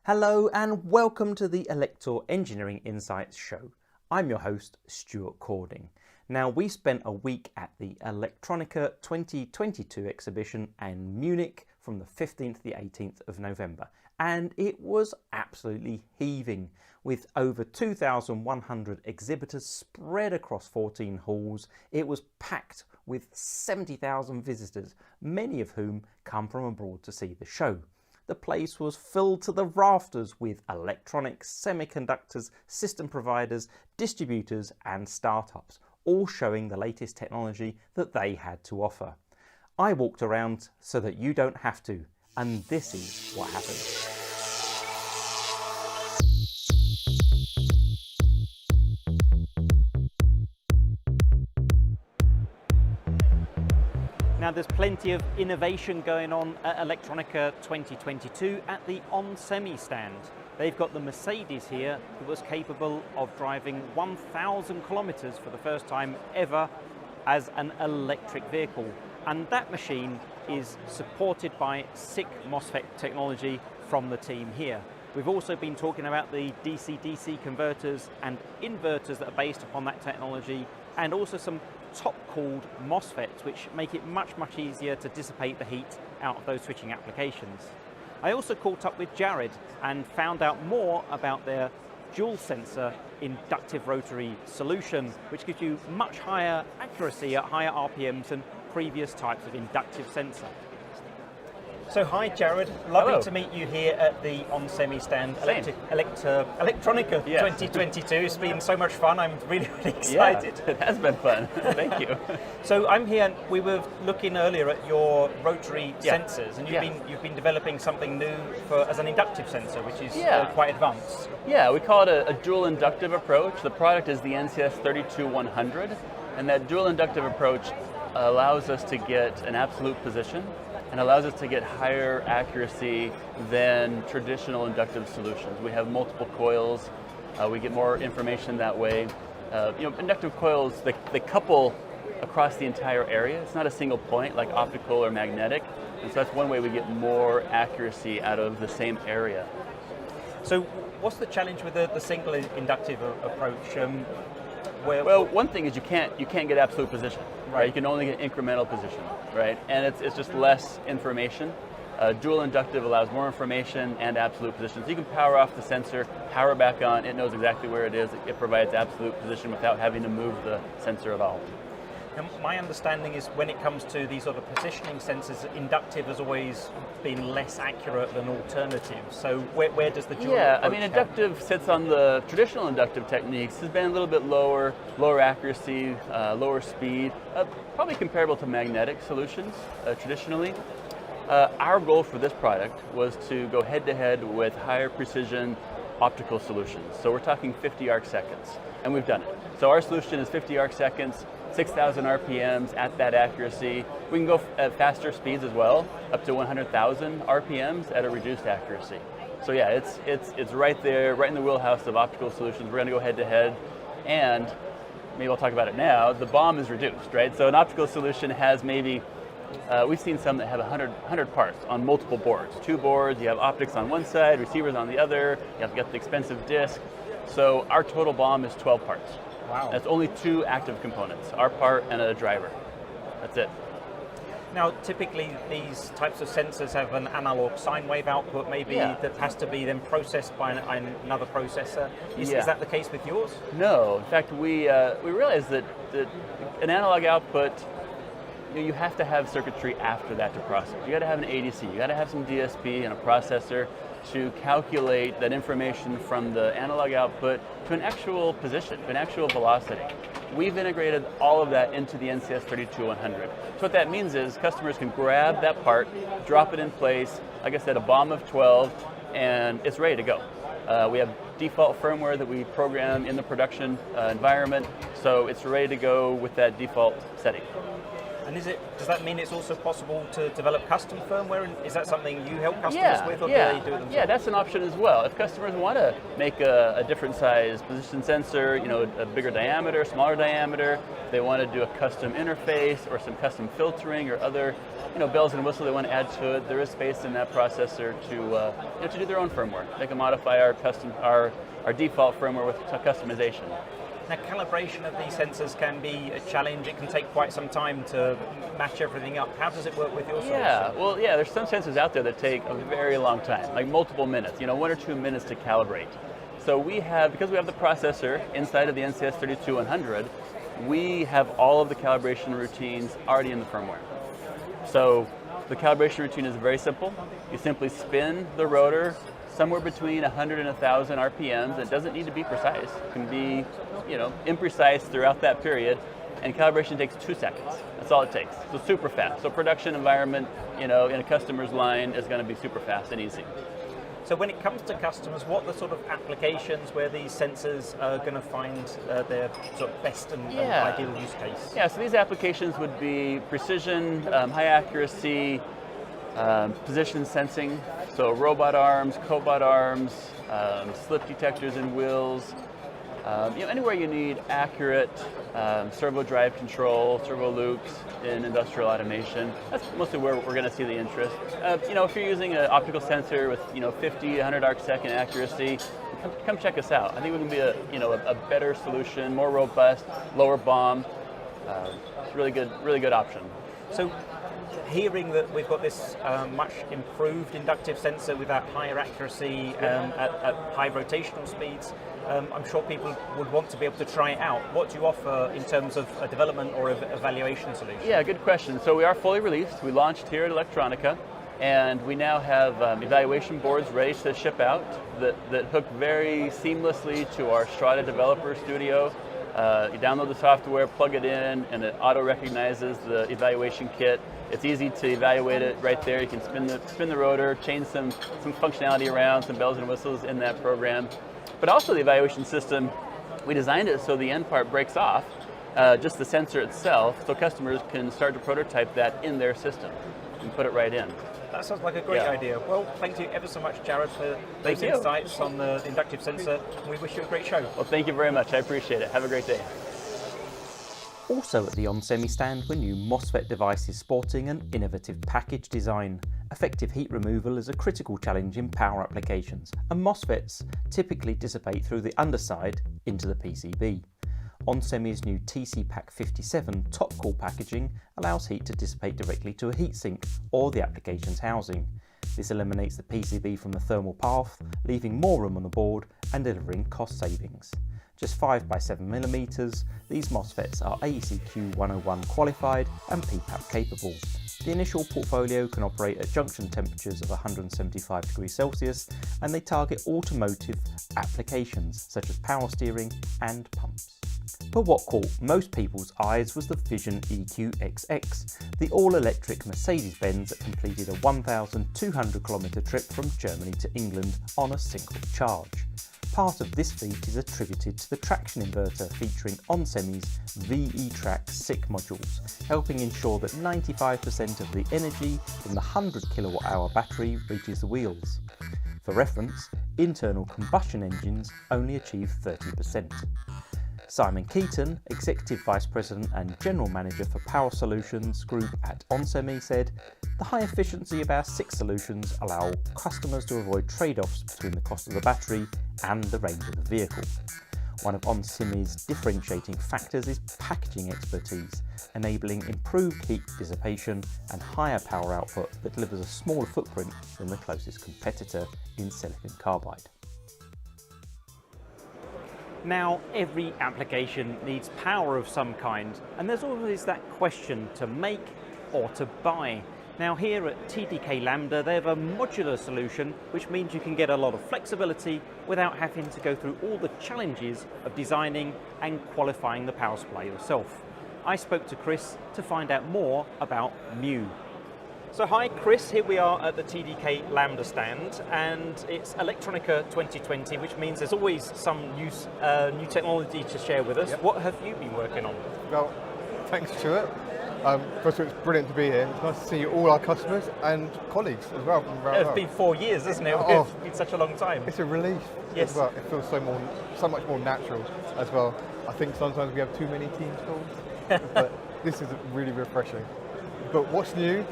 Hello and welcome to the Elektor Engineering Insights show. I'm your host, Stuart Cording. Now, we spent a week at the Electronica 2022 exhibition in Munich from the 15th to the 18th of November, and it was absolutely heaving with over 2,100 exhibitors spread across 14 halls. It was packed with 70,000 visitors, many of whom come from abroad to see the show. The place was filled to the rafters with electronics, semiconductors, system providers, distributors and startups, all showing the latest technology that they had to offer. I walked around so that you don't have to, and this is what happened. Now, there's plenty of innovation going on at Electronica 2022 at the onsemi stand. They've got the Mercedes here that was capable of driving 1,000 kilometers for the first time ever as an electric vehicle. And that machine is supported by SiC MOSFET technology from the team here. We've also been talking about the DC-DC converters and inverters that are based upon that technology, and also some top-cooled MOSFETs, which make it much easier to dissipate the heat out of those switching applications. I also caught up with Jared and found out more about their dual sensor inductive rotary solution, which gives you much higher accuracy at higher RPMs than previous types of inductive sensor. So hi Jared, lovely to meet you here at the onsemi stand, Electronica 2022. It's been so much fun, I'm really excited. Yeah, it has been fun, thank you. So I'm here, we were looking earlier at your rotary sensors, and you've been developing something new as an inductive sensor, which is quite advanced. Yeah, we call it a dual inductive approach. The product is the NCS 32100, and that dual inductive approach allows us to get an absolute position and allows us to get higher accuracy than traditional inductive solutions. We have multiple coils, we get more information that way. Inductive coils, they couple across the entire area. It's not a single point like optical or magnetic, and so that's one way we get more accuracy out of the same area. So what's the challenge with the single inductive approach? Well, one thing is you can't get absolute position, right? You can only get incremental position, right? And it's just less information. Dual inductive allows more information and absolute position. So you can power off the sensor, power back on, it knows exactly where it is. It provides absolute position without having to move the sensor at all. Now, my understanding is when it comes to these sort of positioning sensors, inductive has always been less accurate than alternative. So where does the dual approach inductive sits on the traditional inductive techniques. Has been a little bit lower accuracy, lower speed, probably comparable to magnetic solutions traditionally. Our goal for this product was to go head-to-head with higher precision optical solutions. So we're talking 50 arc seconds, and we've done it. So our solution is 50 arc seconds, 6,000 RPMs at that accuracy. We can go at faster speeds as well, up to 100,000 RPMs at a reduced accuracy. So yeah, it's right there, right in the wheelhouse of optical solutions. We're going to go head-to-head, and maybe I'll talk about it now. The BOM is reduced, right? So an optical solution has maybe we've seen some that have 100 parts on multiple boards. 2 boards, you have optics on one side, receivers on the other, you have to get the expensive disc. So our total BOM is 12 parts. Wow. That's only 2 active components, our part and a driver. That's it. Now, typically these types of sensors have an analog sine wave output, maybe that has to be then processed by another processor. Is that the case with yours? No, in fact, we realized that an analog output, you have to have circuitry after that to process. You got to have an ADC, you got to have some DSP and a processor to calculate that information from the analog output to an actual position, to an actual velocity. We've integrated all of that into the NCS 32100. So what that means is customers can grab that part, drop it in place, like I said, a BOM of 12, and it's ready to go. We have default firmware that we program in the production environment, so it's ready to go with that default setting. And does that mean it's also possible to develop custom firmware? And is that something you help customers with, or do they do it themselves? Yeah, that's an option as well. If customers want to make a different size position sensor, a bigger diameter, smaller diameter, they want to do a custom interface or some custom filtering or other, bells and whistles they want to add to it, there is space in that processor to do their own firmware. They can modify our default firmware with customization. Now, calibration of these sensors can be a challenge. It can take quite some time to match everything up. How does it work with your solution? There's some sensors out there that take a very long time, like multiple minutes, 1 or 2 minutes to calibrate. So because we have the processor inside of the NCS32100, we have all of the calibration routines already in the firmware. So the calibration routine is very simple. You simply spin the rotor somewhere between 100 and 1,000 RPMs. It doesn't need to be precise. It can be, imprecise throughout that period, and calibration takes 2 seconds. That's all it takes. So super fast. So production environment, in a customer's line is going to be super fast and easy. So when it comes to customers, what are the sort of applications where these sensors are going to find their sort of best and ideal use case? Yeah, so these applications would be precision, high accuracy, position sensing, so robot arms, cobot arms, slip detectors in wheels, anywhere you need accurate servo drive control, servo loops in industrial automation. That's mostly where we're going to see the interest. If you're using an optical sensor with 50, 100 arcsec accuracy, come check us out. I think we can be a better solution, more robust, lower BOM. It's a really good option. So, hearing that we've got this much improved inductive sensor with that higher accuracy at high rotational speeds, I'm sure people would want to be able to try it out. What do you offer in terms of a development or evaluation solution? Yeah, good question. So we are fully released. We launched here at Electronica, and we now have evaluation boards ready to ship out that hook very seamlessly to our Strada Developer Studio. You download the software, plug it in, and it auto-recognizes the evaluation kit. It's easy to evaluate it right there. You can spin the rotor, change some functionality around, some bells and whistles in that program. But also the evaluation system, we designed it so the end part breaks off, just the sensor itself, so customers can start to prototype that in their system and put it right in. That sounds like a great idea. Well, thank you ever so much, Jared, for those insights on the inductive sensor. We wish you a great show. Well, thank you very much. I appreciate it. Have a great day. Also at the onsemi stand were new MOSFET devices sporting an innovative package design. Effective heat removal is a critical challenge in power applications, and MOSFETs typically dissipate through the underside into the PCB. onsemi's new TC-Pack 57 top-cool packaging allows heat to dissipate directly to a heatsink or the application's housing. This eliminates the PCB from the thermal path, leaving more room on the board and delivering cost savings. Just 5x7mm, these MOSFETs are AEC-Q 101 qualified and PPAP capable. The initial portfolio can operate at junction temperatures of 175 degrees Celsius, and they target automotive applications such as power steering and pumps. But what caught most people's eyes was the VISION EQXX, the all-electric Mercedes-Benz that completed a 1,200 km trip from Germany to England on a single charge. Part of this feat is attributed to the traction inverter featuring onsemi's VE-Trac SiC modules, helping ensure that 95% of the energy from the 100 kWh battery reaches the wheels. For reference, internal combustion engines only achieve 30%. Simon Keaton, Executive Vice President and General Manager for Power Solutions Group at onsemi, said, "The high efficiency of our SiC solutions allow customers to avoid trade-offs between the cost of the battery and the range of the vehicle. One of onsemi's differentiating factors is packaging expertise, enabling improved heat dissipation and higher power output that delivers a smaller footprint than the closest competitor in silicon carbide." Now, every application needs power of some kind, and there's always that question to make or to buy. Now here at TDKLambda, they have a modular solution, which means you can get a lot of flexibility without having to go through all the challenges of designing and qualifying the power supply yourself. I spoke to Chris to find out more about MU. So hi Chris, here we are at the TDKLambda stand, and it's Electronica 2020, which means there's always some new technology to share with us. Yep. What have you been working on? Well, thanks Stuart. First of all, it's brilliant to be here. It's nice to see all our customers and colleagues as well. From around the It's world. been 4 years, hasn't it? Oh. It's been such a long time. It's a relief Yes. as well. It feels so much more natural as well. I think sometimes we have too many Teams calls, but this is really refreshing. But what's new?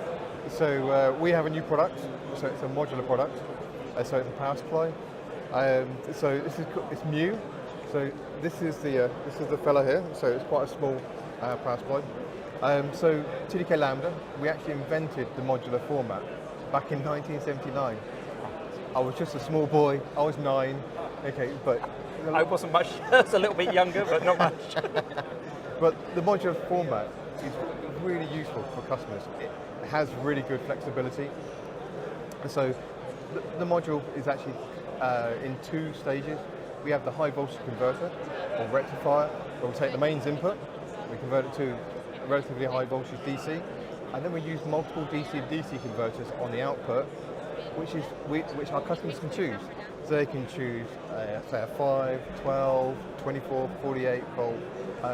So we have a new product. So it's a modular product. So it's a power supply. So it's new. So this is the fella here. So it's quite a small power supply. So TDKLambda, we actually invented the modular format back in 1979. I was just a small boy. I was 9. Okay, but I wasn't much. I was a little bit younger, but not much. But the modular format is really useful for customers. It has really good flexibility. And so the module is actually in 2 stages. We have the high voltage converter or rectifier, where we take the mains input, we convert it to a relatively high voltage DC, and then we use multiple DC-DC converters on the output, which our customers can choose. So they can choose, say, a 5, 12, 24, 48 volt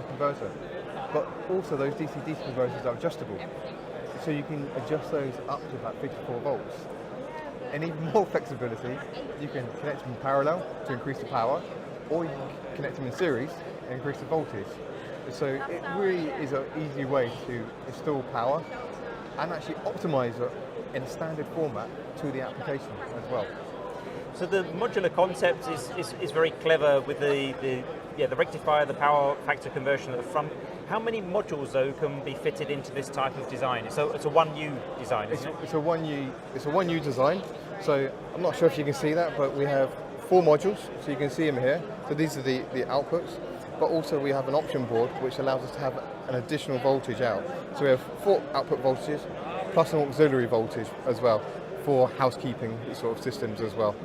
converter. But also those DC-DC converters are adjustable. So you can adjust those up to about 54 volts. And even more flexibility, you can connect them in parallel to increase the power, or you can connect them in series and increase the voltage. So it really is an easy way to install power and actually optimize it in a standard format to the application as well. So the modular concept is very clever with the rectifier, the power factor conversion at the front. How many modules though can be fitted into this type of design? It's a 1U design, isn't it? It's a 1U design. So I'm not sure if you can see that, but we have 4 modules, so you can see them here. So these are the outputs, but also we have an option board which allows us to have an additional voltage out. So we have 4 output voltages plus an auxiliary voltage as well for housekeeping sort of systems as well.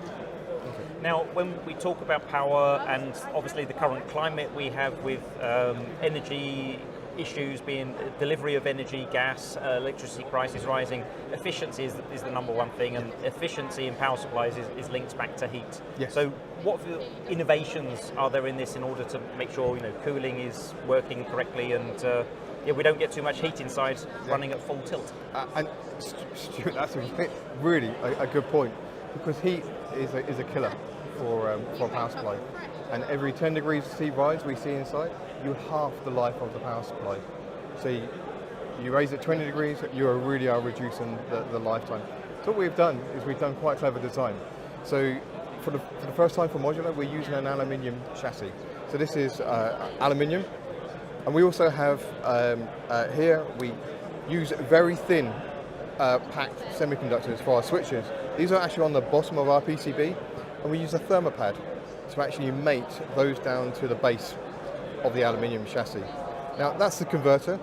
Now, when we talk about power and obviously the current climate we have with energy issues being delivery of energy, gas, electricity prices rising, efficiency is the number one thing, and efficiency in power supplies is linked back to heat. Yes. So what innovations are there in this in order to make sure cooling is working correctly and we don't get too much heat inside running at full tilt? And Stuart, that's really a good point, because heat is a killer for a power supply. And every 10 degrees C rise we see inside, you halve the life of the power supply. So you raise it 20 degrees, you really are reducing the lifetime. So what we've done is we've done quite clever design. So for the first time for modular, we're using an aluminium chassis. So this is aluminium. And we also have here, we use very thin packed semiconductors for our switches. These are actually on the bottom of our PCB, and we use a thermopad to actually mate those down to the base of the aluminium chassis. Now that's the converter.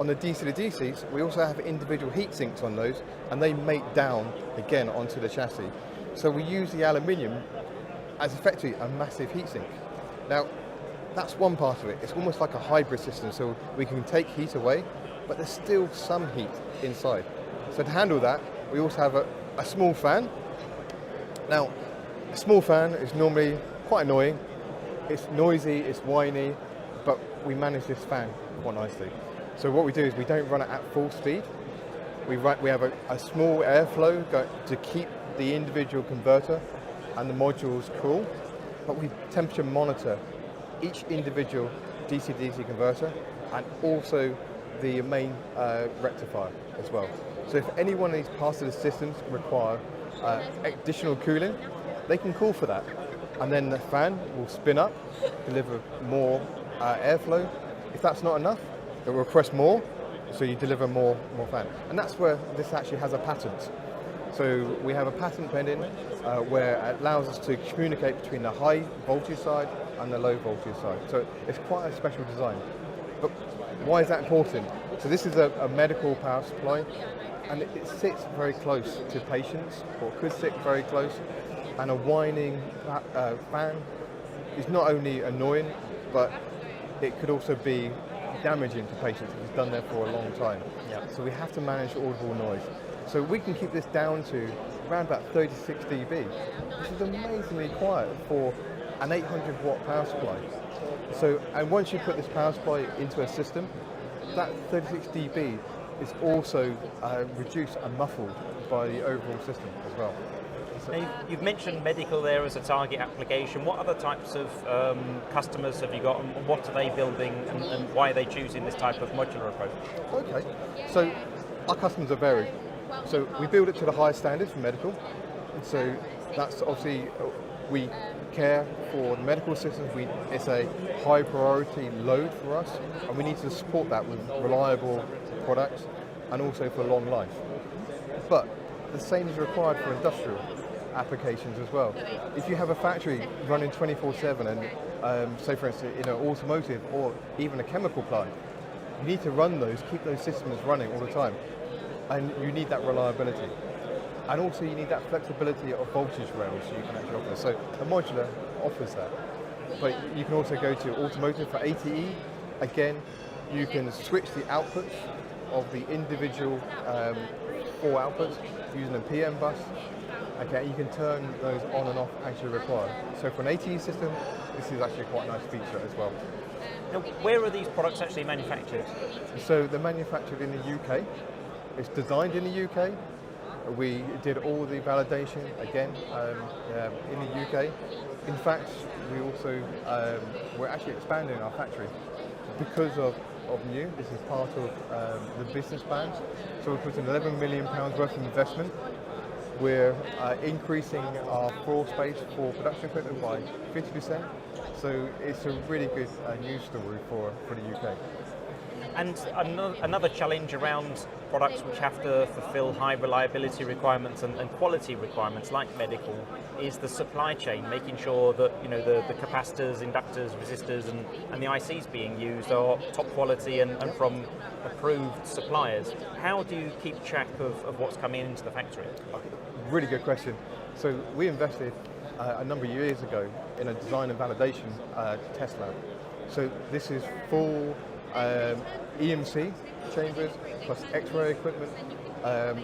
On the DC to DCs, we also have individual heat sinks on those, and they mate down again onto the chassis. So we use the aluminium as effectively a massive heat sink. Now that's one part of it. It's almost like a hybrid system, so we can take heat away, but there's still some heat inside. So to handle that, we also have a small fan. Now, a small fan is normally quite annoying. It's noisy, it's whiny, but we manage this fan quite nicely. So what we do is we don't run it at full speed. We have a small airflow to keep the individual converter and the modules cool, but we temperature monitor each individual DC-DC converter and also the main rectifier as well. So if any one of these parts of the systems require additional cooling, they can call for that. And then the fan will spin up, deliver more airflow. If that's not enough, it will request more, so you deliver more fan. And that's where this actually has a patent. So we have a patent pending where it allows us to communicate between the high voltage side and the low voltage side. So it's quite a special design. But why is that important? So this is a medical power supply, and it sits very close to patients, or could sit very close. And a whining fan is not only annoying, but it could also be damaging to patients if it's done there for a long time. Yeah. So we have to manage audible noise. So we can keep this down to around about 36 dB, which is amazingly quiet for an 800 watt power supply. So, and once you put this power supply into a system, that 36 dB is also reduced and muffled by the overall system as well. So now you've mentioned medical there as a target application. What other types of customers have you got, and what are they building, and why are they choosing this type of modular approach? Okay, so our customers are varied. So we build it to the highest standards for medical. And so that's obviously, we care for the medical systems. It's a high priority load for us, and we need to support that with reliable products and also for long life. But the same is required for industrial applications as well. If you have a factory running 24/7 and say for instance in an automotive or even a chemical plant, you need to run those, keep those systems running all the time, and you need that reliability. And also you need that flexibility of voltage rails you can actually offer. So the modular offers that. But you can also go to automotive for ATE. Again, you can switch the outputs of the individual 4 outputs using a PM bus. Okay, you can turn those on and off as you require. So for an ATE system, this is actually quite a nice feature as well. Now, where are these products actually manufactured? So they're manufactured in the UK. It's designed in the UK. We did all the validation again in the UK. In fact, we also we're actually expanding our factory because of new. This is part of the business plan. So we put in £11 million worth of investment. We're increasing our floor space for production equipment by 50%. So it's a really good news story for the UK. And another challenge around products which have to fulfill high reliability requirements and quality requirements like medical is the supply chain, making sure that the capacitors, inductors, resistors and the ICs being used are top quality and from approved suppliers. How do you keep track of what's coming into the factory? Really good question. So we invested a number of years ago in a design and validation test lab. So this is full EMC chambers plus X-ray equipment.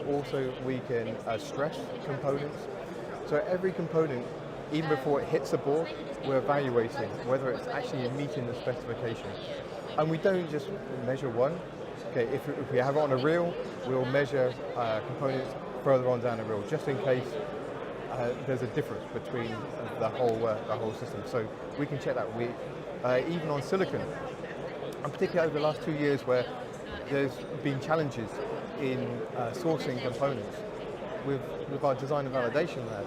Also we can stress components. So every component, even before it hits the board, we're evaluating whether it's actually meeting the specification. And we don't just measure one. Okay, if we have it on a reel, we'll measure components further on down the reel, just in case there's a difference between the whole system. So we can check that. Even on silicon, and particularly over the last 2 years where there's been challenges in sourcing components, with our design and validation lab,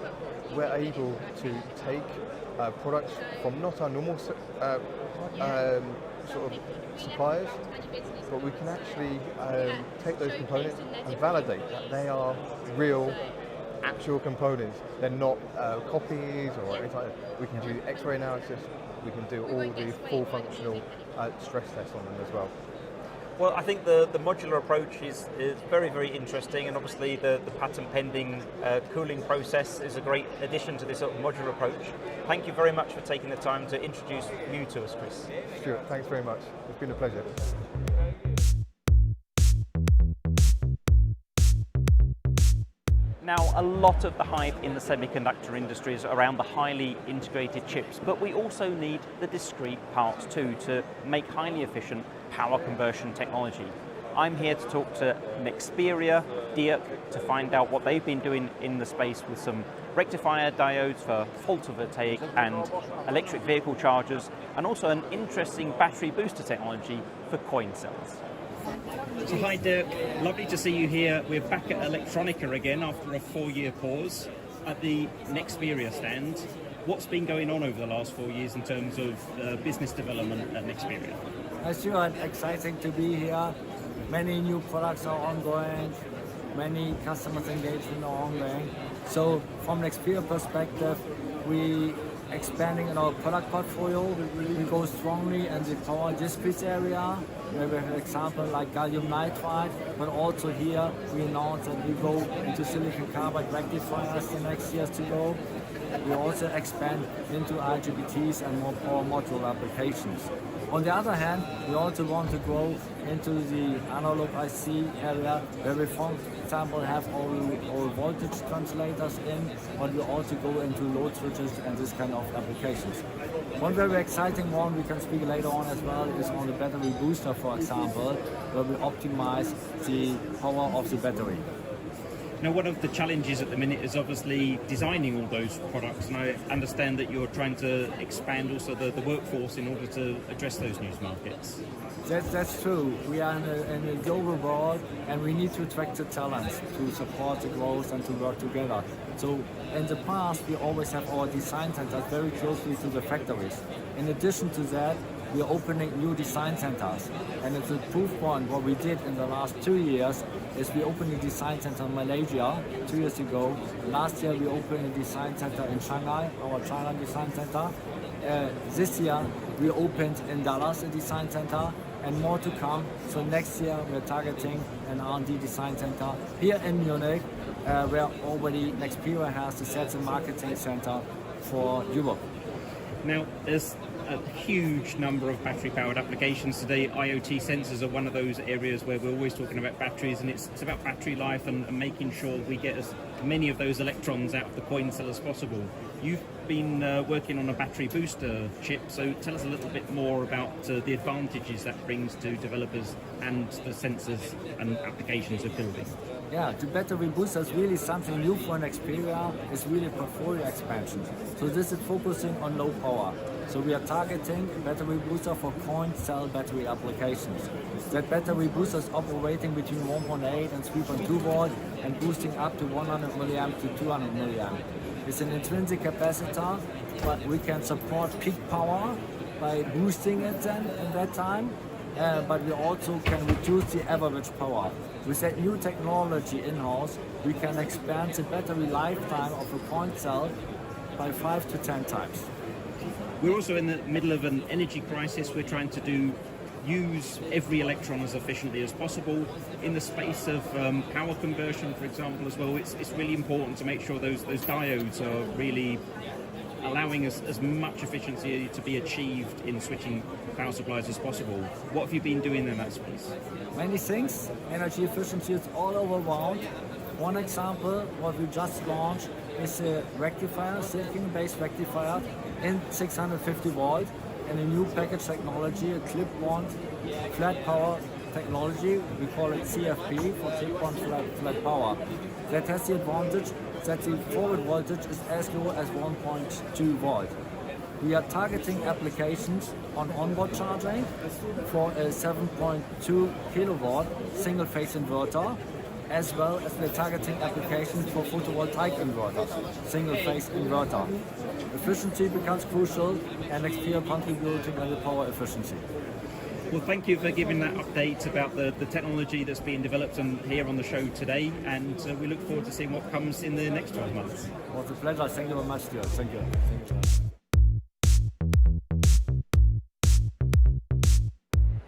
we're able to take products from not our normal sort of suppliers, but we can actually take those components and validate that they are real, actual components. They're not copies or anything like that. We can do X-ray analysis. We can do all the full functional stress tests on them as well. Well, I think the modular approach is very, very interesting, and obviously the patent pending cooling process is a great addition to this sort of modular approach. Thank you very much for taking the time to introduce you to us, Chris. Stuart, thanks very much. It's been a pleasure. Now, a lot of the hype in the semiconductor industry is around the highly integrated chips, but we also need the discrete parts too to make highly efficient power conversion technology. I'm here to talk to Nexperia, Dirk, to find out what they've been doing in the space with some rectifier diodes for photovoltaic and electric vehicle chargers, and also an interesting battery booster technology for coin cells. So hi Dirk, lovely to see you here. We're back at Electronica again after a 4-year pause at the Nexperia stand. What's been going on over the last 4 years in terms of business development at Nexperia? Stuart, exciting to be here. Many new products are ongoing, many customers engagement are ongoing. So from Nexperia perspective, we expanding in our product portfolio. We go strongly in the power discrete area, where we have an example like gallium nitride, but also here we announced that we go into silicon carbide rectifiers the next years to go. We also expand into IGBTs and more power module applications. On the other hand, we also want to grow into the analog IC area, where we, for example, have all voltage translators in, but we also go into load switches and this kind of applications. One very exciting one we can speak later on as well is on the battery booster, for example, where we optimize the power of the battery. Now, one of the challenges at the minute is obviously designing all those products, and I understand that you're trying to expand also the workforce in order to address those new markets. That's true. We are in a global world, and we need to attract the talents to support the growth and to work together. So in the past, we always have our design centers very closely to the factories. In addition to that, we are opening new design centers. And it's a proof point what we did in the last 2 years is we opened a design center in Malaysia 2 years ago. Last year we opened a design center in Shanghai, our China design center. This year we opened in Dallas a design center, and more to come. So next year we're targeting an R&D design center here in Munich, where already Nexperia has the sales and marketing center for Europe. Now, there's a huge number of battery-powered applications today. IoT sensors are one of those areas where we're always talking about batteries, and it's about battery life and making sure we get as many of those electrons out of the coin cell as possible. You've been working on a battery booster chip, so tell us a little bit more about the advantages that brings to developers and the sensors and applications of building. Yeah, the battery booster is really something new for Nexperia. It's really portfolio expansion. So this is focusing on low power. So we are targeting battery booster for coin cell battery applications. That battery booster is operating between 1.8 and 3.2 volt and boosting up to 100 milliamp to 200 milliamp. It's an intrinsic capacitor, but we can support peak power by boosting it then in that time. But we also can reduce the average power. With that new technology in-house, we can expand the battery lifetime of a coin cell by 5 to 10 times. We're also in the middle of an energy crisis. We're trying to use every electron as efficiently as possible. In the space of power conversion, for example, as well, it's really important to make sure those diodes are really allowing us as much efficiency to be achieved in switching power supplies as possible. What have you been doing in that space? Many things. Energy efficiency is all over around. One example, what we just launched, is a rectifier, silicon-based rectifier in 650 volt, and a new package technology, a clip-on flat power technology. We call it CFP, for clip-on flat power. That has the advantage that the forward voltage is as low as 1.2 volt. We are targeting applications on onboard charging for a 7.2 kilowatt single phase inverter, as well as we're targeting applications for photovoltaic inverters, single phase inverter. Efficiency becomes crucial, and Nexperia contributing to the power efficiency. Well, thank you for giving that update about the technology that's being developed here on the show today, and we look forward to seeing what comes in the next 12 months. It was a pleasure. Thank you very much, Stuart. Thank you.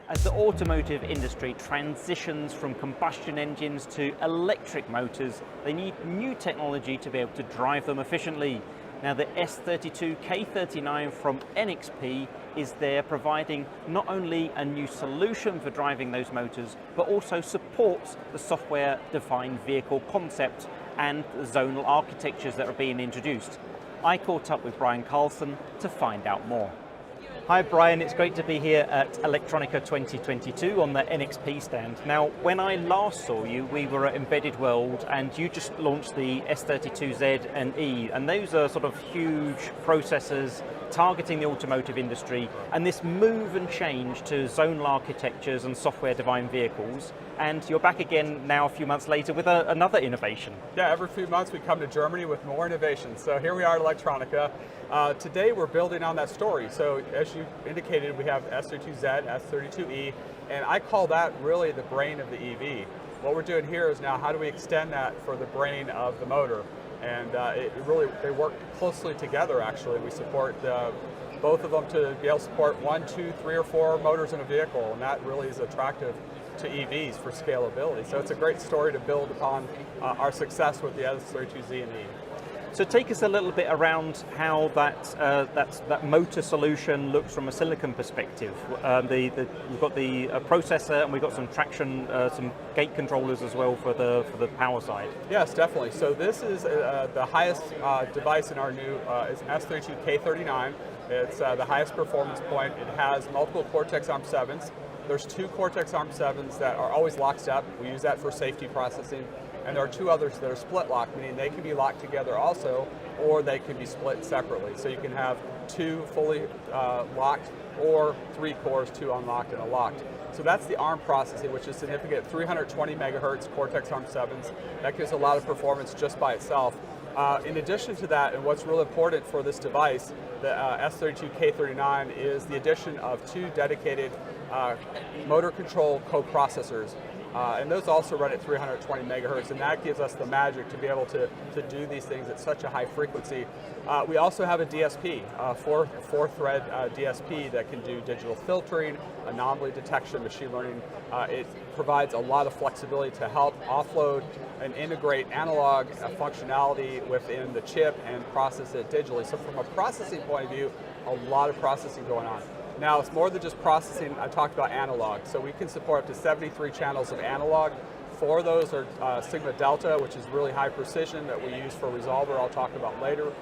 As the automotive industry transitions from combustion engines to electric motors, they need new technology to be able to drive them efficiently. Now, the S32K39 from NXP is there, providing not only a new solution for driving those motors, but also supports the software-defined vehicle concept and the zonal architectures that are being introduced. I caught up with Brian Carlson to find out more. Hi Brian, it's great to be here at Electronica 2022 on the NXP stand. Now, when I last saw you, we were at Embedded World, and you just launched the S32Z and E, and those are sort of huge processors targeting the automotive industry, and this move and change to zonal architectures and software-defined vehicles, and you're back again now a few months later with another innovation. Yeah, every few months we come to Germany with more innovations. So here we are at Electronica. Today we're building on that story. So as you indicated, we have S32Z, S32E, and I call that really the brain of the EV. What we're doing here is now how do we extend that for the brain of the motor? And they work closely together actually. We support both of them to be able to support 1, 2, 3, or 4 motors in a vehicle, and that really is attractive to EVs for scalability. So it's a great story to build upon our success with the S32Z and E. So take us a little bit around how that motor solution looks from a silicon perspective. We've got the processor, and we've got some traction, some gate controllers as well for the power side. Yes, definitely. So this is the highest device in our new is S32K39. It's the highest performance point. It has multiple Cortex ARM7s. There's 2 Cortex ARM7s that are always locked up. We use that for safety processing. And there are 2 others that are split locked, meaning they can be locked together also, or they can be split separately. So you can have 2 fully locked, or 3 cores, 2 unlocked and a locked. So that's the ARM processing, which is significant. 320 megahertz Cortex ARM7s. That gives a lot of performance just by itself. In addition to that, and what's real important for this device, the S32K39, is the addition of 2 dedicated motor control coprocessors. And those also run at 320 megahertz, and that gives us the magic to be able to do these things at such a high frequency. We also have a DSP, a 4-thread DSP that can do digital filtering, anomaly detection, machine learning. It provides a lot of flexibility to help offload and integrate analog functionality within the chip and process it digitally. So from a processing point of view, a lot of processing going on. Now, it's more than just processing. I talked about analog. So we can support up to 73 channels of analog. 4 of those are Sigma Delta, which is really high precision that we use for resolver, I'll talk about later.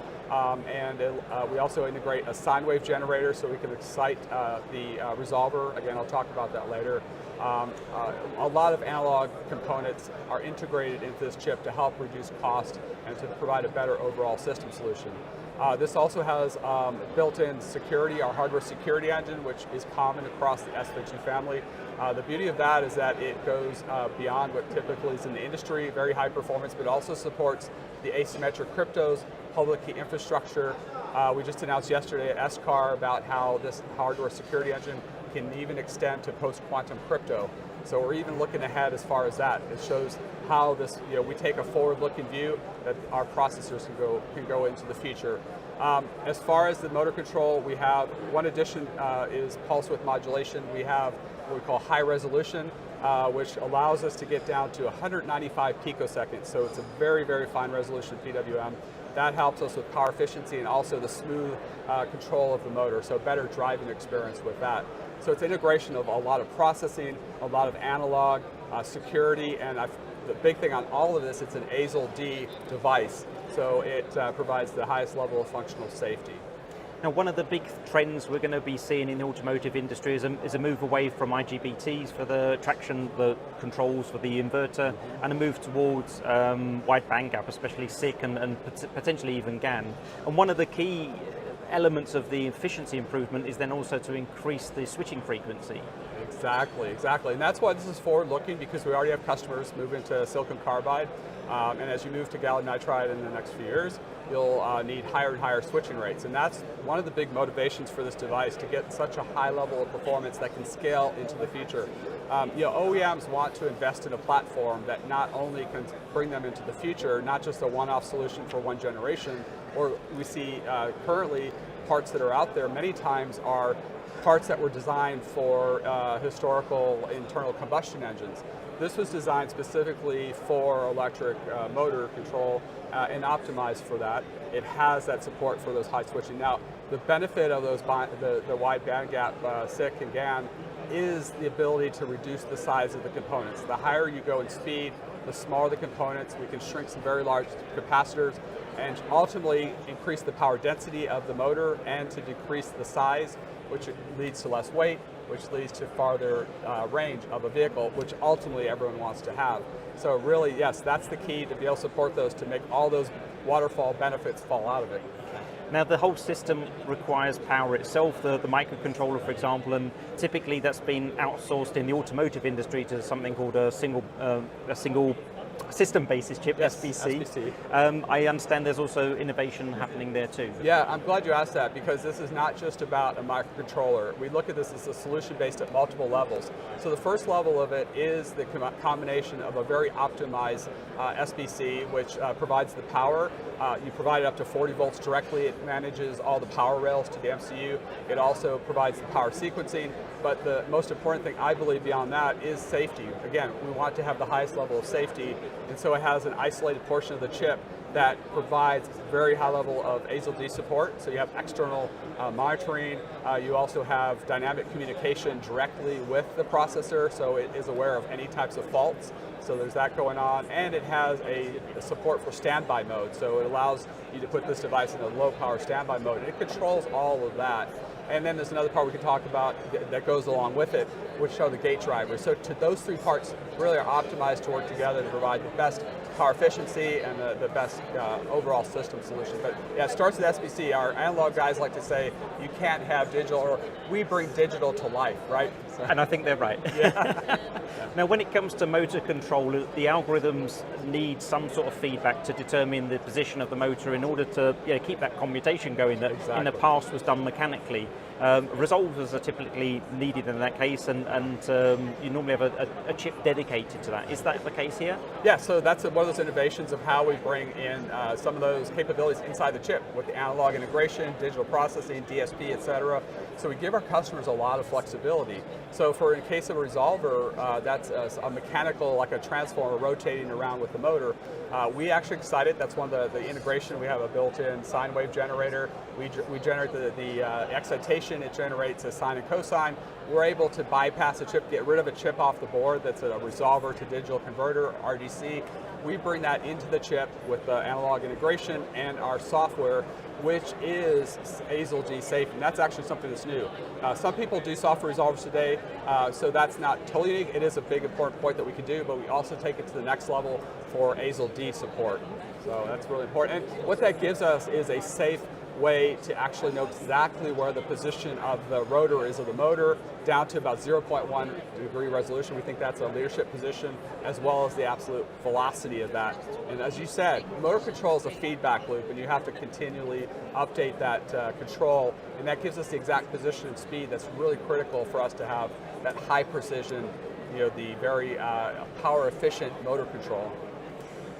We also integrate a sine wave generator so we can excite the resolver. Again, I'll talk about that later. A lot of analog components are integrated into this chip to help reduce cost and to provide a better overall system solution. This also has built-in security, our hardware security engine, which is common across the S32 family. The beauty of that is that it goes beyond what typically is in the industry, very high performance, but also supports the asymmetric cryptos, public key infrastructure. We just announced yesterday at SCAR about how this hardware security engine can even extend to post-quantum crypto. So we're even looking ahead as far as that. It shows how this, we take a forward-looking view that our processors can go into the future. As far as the motor control, we have one addition is pulse width modulation. We have what we call high resolution, which allows us to get down to 195 picoseconds. So it's a very, very fine resolution PWM. That helps us with power efficiency and also the smooth control of the motor, so better driving experience with that. So it's integration of a lot of processing, a lot of analog, security, and the big thing on all of this, it's an ASIL D device, so it provides the highest level of functional safety. Now, one of the big trends we're going to be seeing in the automotive industry is a move away from IGBTs for the traction, the controls for the inverter, and a move towards wide bandgap, especially SiC and potentially even GaN. And one of the key elements of the efficiency improvement is then also to increase the switching frequency. Exactly, and that's why this is forward-looking, because we already have customers moving to silicon carbide, and as you move to gallium nitride in the next few years, you'll need higher and higher switching rates, and that's one of the big motivations for this device, to get such a high level of performance that can scale into the future. OEMs want to invest in a platform that not only can bring them into the future, not just a one-off solution for one generation, or we see currently parts that are out there many times are parts that were designed for historical internal combustion engines. This was designed specifically for electric motor control and optimized for that. It has that support for those high switching. Now, the benefit of those the wide bandgap SiC and GaN is the ability to reduce the size of the components. The higher you go in speed, the smaller the components. We can shrink some very large capacitors and ultimately increase the power density of the motor and to decrease the size, which leads to less weight, which leads to farther range of a vehicle, which ultimately everyone wants to have. So really, yes, that's the key, to be able to support those, to make all those waterfall benefits fall out of it. Now, the whole system requires power itself, the microcontroller, for example, and typically that's been outsourced in the automotive industry to something called a single system basis chip, yes, SBC. I understand there's also innovation happening there too. Yeah, I'm glad you asked that, because this is not just about a microcontroller. We look at this as a solution based at multiple levels. So the first level of it is the combination of a very optimized SBC, which provides the power. You provide it up to 40 volts directly. It manages all the power rails to the MCU. It also provides the power sequencing. But the most important thing, I believe, beyond that is safety. Again, we want to have the highest level of safety, and so it has an isolated portion of the chip that provides very high level of ASIL-D support, so you have external monitoring. You also have dynamic communication directly with the processor, so it is aware of any types of faults. So there's that going on, and it has a support for standby mode, so it allows you to put this device in a low power standby mode, and it controls all of that. And then there's another part we can talk about that goes along with it, which are the gate drivers. So those three parts really are optimized to work together to provide the best power efficiency and the best overall system solution. But yeah, it starts with SBC. Our analog guys like to say, you can't have digital, or we bring digital to life, right? So. And I think they're right. Yeah. Now, when it comes to motor control, the algorithms need some sort of feedback to determine the position of the motor in order to keep that commutation going that in the past was done mechanically. Resolvers are typically needed in that case, and you normally have a chip dedicated to that. Is that the case here? Yeah, so that's one of those innovations of how we bring in some of those capabilities inside the chip with the analog integration, digital processing, DSP, et cetera. So we give our customers a lot of flexibility. So in case of a resolver, that's a mechanical, like a transformer rotating around with the motor. We actually excited, that's one of the integration. We have a built-in sine wave generator. We generate the excitation, it generates a sine and cosine. We're able to bypass a chip, get rid of a chip off the board that's a resolver to digital converter, RDC. We bring that into the chip with the analog integration and our software, which is ASIL-D safe, and that's actually something that's new. Some people do software resolvers today, so that's not totally unique. It is a big important point that we can do, but we also take it to the next level for ASIL-D support. So that's really important. And what that gives us is a safe way to actually know exactly where the position of the rotor is of the motor, down to about 0.1 degree resolution. We think that's a leadership position, as well as the absolute velocity of that. And as you said, motor control is a feedback loop, and you have to continually update that control, and that gives us the exact position and speed that's really critical for us to have that high precision, the very power efficient motor control.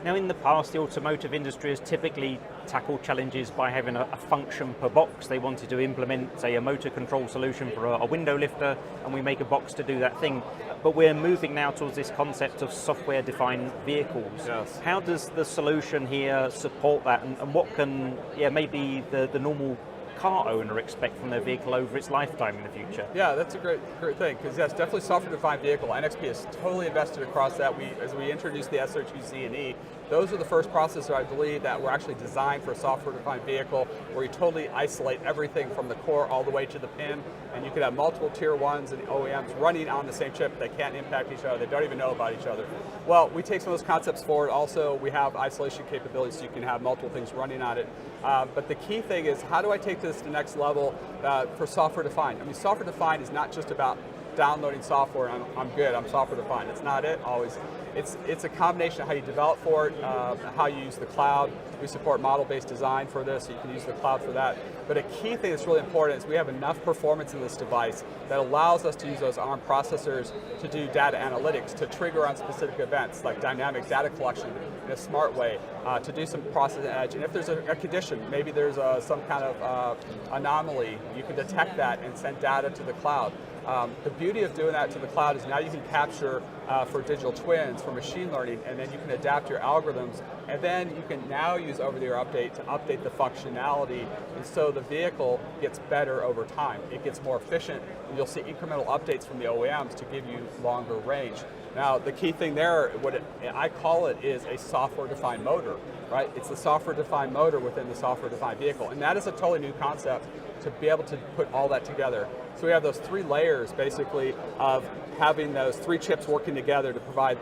Now, in the past, the automotive industry has typically tackled challenges by having a function per box. They wanted to implement, say, a motor control solution for a window lifter, and we make a box to do that thing. But we're moving now towards this concept of software-defined vehicles. Yes. How does the solution here support that, and what can maybe the normal car owner expect from their vehicle over its lifetime in the future? Yeah, that's a great thing, because yes, definitely software-defined vehicle. NXP is totally invested across that. As we introduced the SR2Z and E, those are the first processors, I believe, that were actually designed for a software-defined vehicle, where you totally isolate everything from the core all the way to the pin, and you could have multiple tier 1s and OEMs running on the same chip. They can't impact each other. They don't even know about each other. Well, we take some of those concepts forward. Also, we have isolation capabilities, so you can have multiple things running on it. But the key thing is, how do I take this to the next level for software-defined? I mean, software-defined is not just about downloading software and I'm good, I'm software-defined. It's not it always. It's a combination of how you develop for it, how you use the cloud. We support model-based design for this, so you can use the cloud for that. But a key thing that's really important is we have enough performance in this device that allows us to use those ARM processors to do data analytics, to trigger on specific events, like dynamic data collection in a smart way, to do some process edge. And if there's a condition, maybe there's some kind of anomaly, you can detect that and send data to the cloud. The beauty of doing that to the cloud is now you can capture for digital twins, for machine learning, and then you can adapt your algorithms, and then you can now use over-the-air update to update the functionality, and so the vehicle gets better over time. It gets more efficient, and you'll see incremental updates from the OEMs to give you longer range. Now, the key thing there, I call it, is a software-defined motor, right? It's the software-defined motor within the software-defined vehicle, and that is a totally new concept to be able to put all that together. So we have those three layers, basically, of having those three chips working together to provide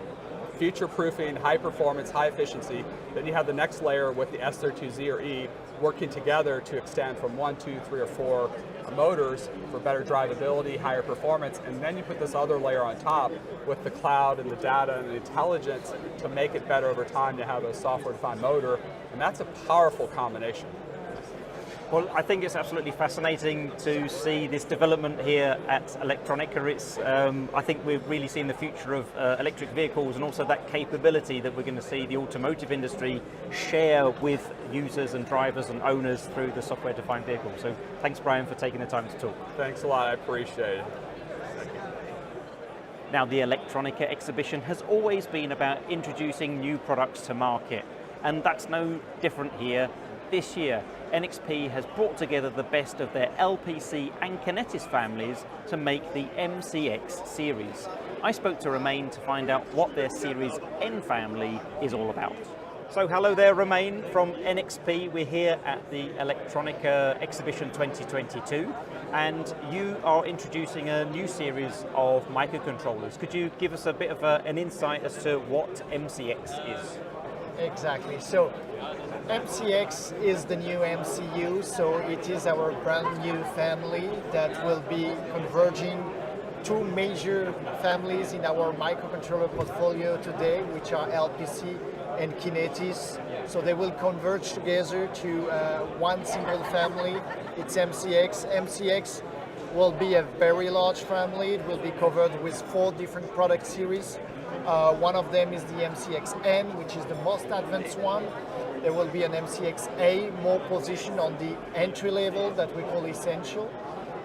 future-proofing, high performance, high efficiency. Then you have the next layer with the S32Z or E working together to extend from 1, 2, 3, or 4 motors for better drivability, higher performance, and then you put this other layer on top with the cloud and the data and the intelligence to make it better over time to have a software-defined motor, and that's a powerful combination. Well, I think it's absolutely fascinating to see this development here at Electronica. It's, I think we're really seeing the future of electric vehicles, and also that capability that we're going to see the automotive industry share with users and drivers and owners through the software-defined vehicle. So thanks, Brian, for taking the time to talk. Thanks a lot, I appreciate it. Now, the Electronica exhibition has always been about introducing new products to market. and that's no different here. This year, NXP has brought together the best of their LPC and Kinetis families to make the MCX series. I spoke to Romain to find out what their Series N family is all about. So hello there, Romain from NXP. We're here at the Electronica exhibition 2022, and you are introducing a new series of microcontrollers. Could you give us a bit of an insight as to what MCX is? Exactly. So MCX is the new MCU, so it is our brand new family that will be converging two major families in our microcontroller portfolio today, which are LPC and Kinetis. So they will converge together to one single family. It's MCX. MCX will be a very large family. It will be covered with 4 different product series. One of them is the MCX N, which is the most advanced one. There will be an MCX A, more positioned on the entry level that we call essential.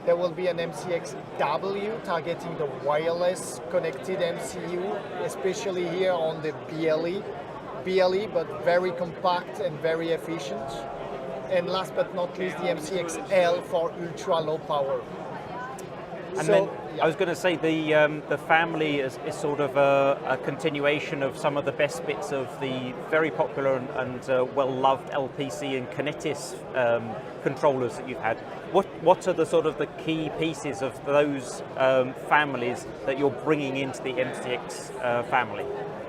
There will be an MCX W targeting the wireless connected MCU, especially here on the BLE, but very compact and very efficient. And last but not least, the MCX L for ultra low power. And then I was going to say the family is sort of a continuation of some of the best bits of the very popular and well-loved LPC and Kinetis controllers that you've had. What are the sort of the key pieces of those families that you're bringing into the MCX family?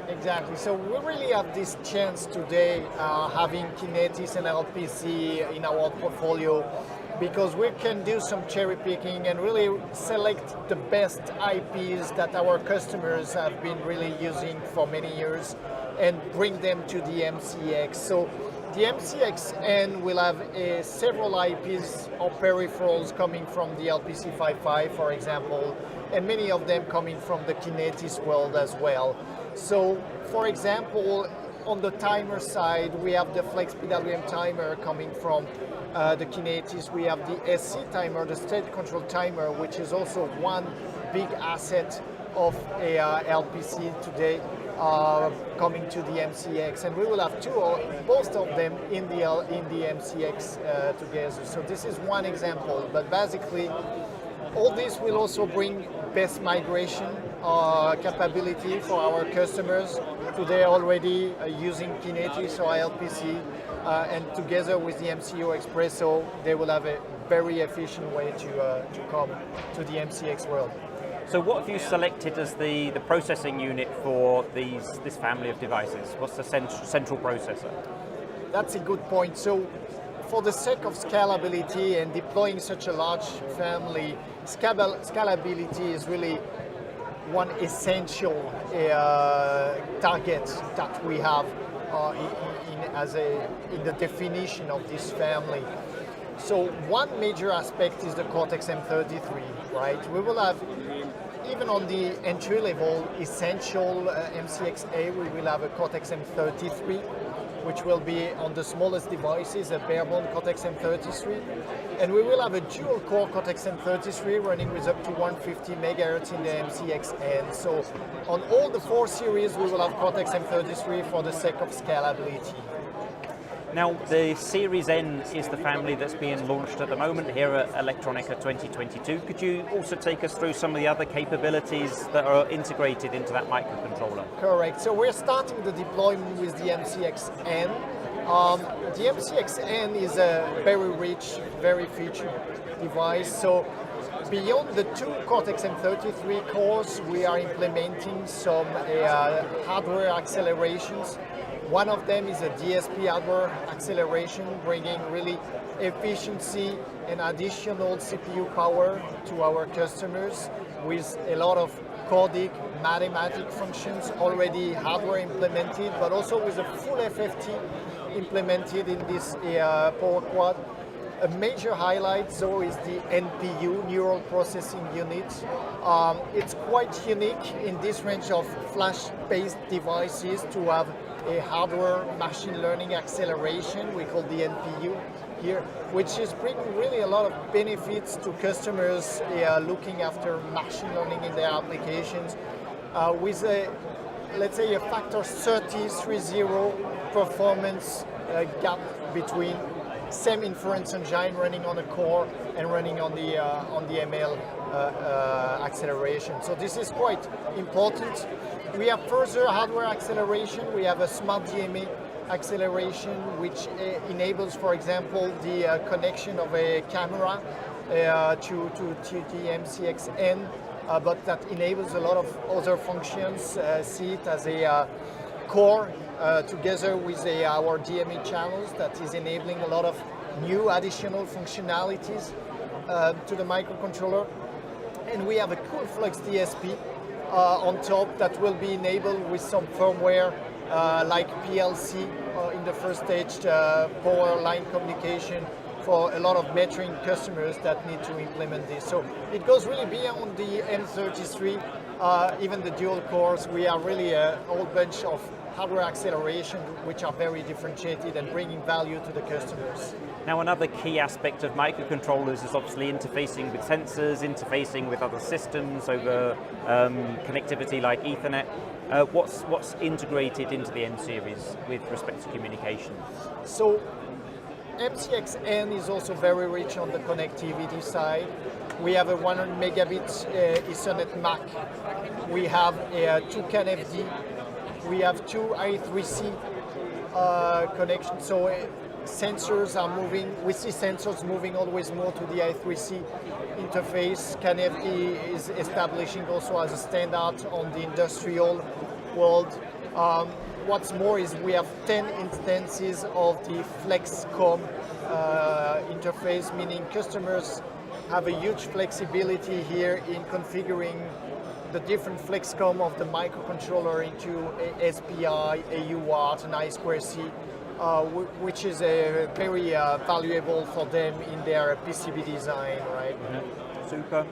Exactly. So we really have this chance today having Kinetis and LPC in our portfolio, because we can do some cherry picking and really select the best IPs that our customers have been really using for many years and bring them to the MCX. So the MCX N will have several IPs or peripherals coming from the LPC55, for example, and many of them coming from the Kinetis world as well. So, for example, on the timer side, we have the Flex PWM timer coming from the Kinetis. We have the SC timer, the state control timer, which is also one big asset of a LPC today, coming to the MCX, and we will have both of them in the MCX together. So this is one example, but basically all this will also bring best migration capability for our customers. Today already using Kinetis or LPC, and together with the MCU Expresso, they will have a very efficient way to come to the MCX world. So what have you selected as the processing unit for this family of devices? What's the central processor? That's a good point. So for the sake of scalability and deploying such a large family, scalability is really one essential target that we have in the definition of this family. So one major aspect is the Cortex-M33, right? We will have, even on the entry level essential MCX-A, we will have a Cortex-M33, which will be on the smallest devices, a bare-bone Cortex-M33. And we will have a dual-core Cortex-M33 running with up to 150 MHz in the MCX N. So on all the 4 series, we will have Cortex-M33 for the sake of scalability. Now, the Series N is the family that's being launched at the moment here at Electronica 2022. Could you also take us through some of the other capabilities that are integrated into that microcontroller? Correct. So we're starting the deployment with the MCX N. The MCX N is a very rich, very featured device. So beyond the 2 Cortex-M33 cores, we are implementing some hardware accelerations. One of them is a DSP hardware acceleration, bringing really efficiency and additional CPU power to our customers with a lot of coding, mathematic functions already hardware implemented, but also with a full FFT implemented in this power quad. A major highlight, though, is the NPU, Neural Processing Unit. It's quite unique in this range of flash-based devices to have a hardware machine learning acceleration, we call the NPU here, which is bringing really a lot of benefits to customers looking after machine learning in their applications with a, let's say, a factor 30 performance gap between same inference engine running on a core and running on the ML acceleration. So this is quite important. We have further hardware acceleration. We have a smart DMA acceleration, which enables, for example, the connection of a camera to the MCX N, but that enables a lot of other functions. See it as a core together with our DMA channels that is enabling a lot of new additional functionalities to the microcontroller. And we have a cool Flux DSP on top that will be enabled with some firmware like PLC in the first stage power line communication for a lot of metering customers that need to implement this. So it goes really beyond the M33, even the dual cores. We are really a whole bunch of hardware acceleration which are very differentiated and bringing value to the customers. Now, another key aspect of microcontrollers is obviously interfacing with sensors, interfacing with other systems over connectivity like Ethernet. What's integrated into the M series with respect to communication? So MCX N is also very rich on the connectivity side. We have a 100 megabit Ethernet MAC. We have a 2 CAN FD. We have 2 I3C connections. So sensors are moving. We see sensors moving always more to the I3C interface. CAN FD is establishing also as a standard on the industrial world. What's more is we have 10 instances of the FlexCom interface, meaning customers have a huge flexibility here in configuring the different FlexCom of the microcontroller into a SPI, a UART, an I2C, which is very valuable for them in their PCB design, right? Mm-hmm. Super.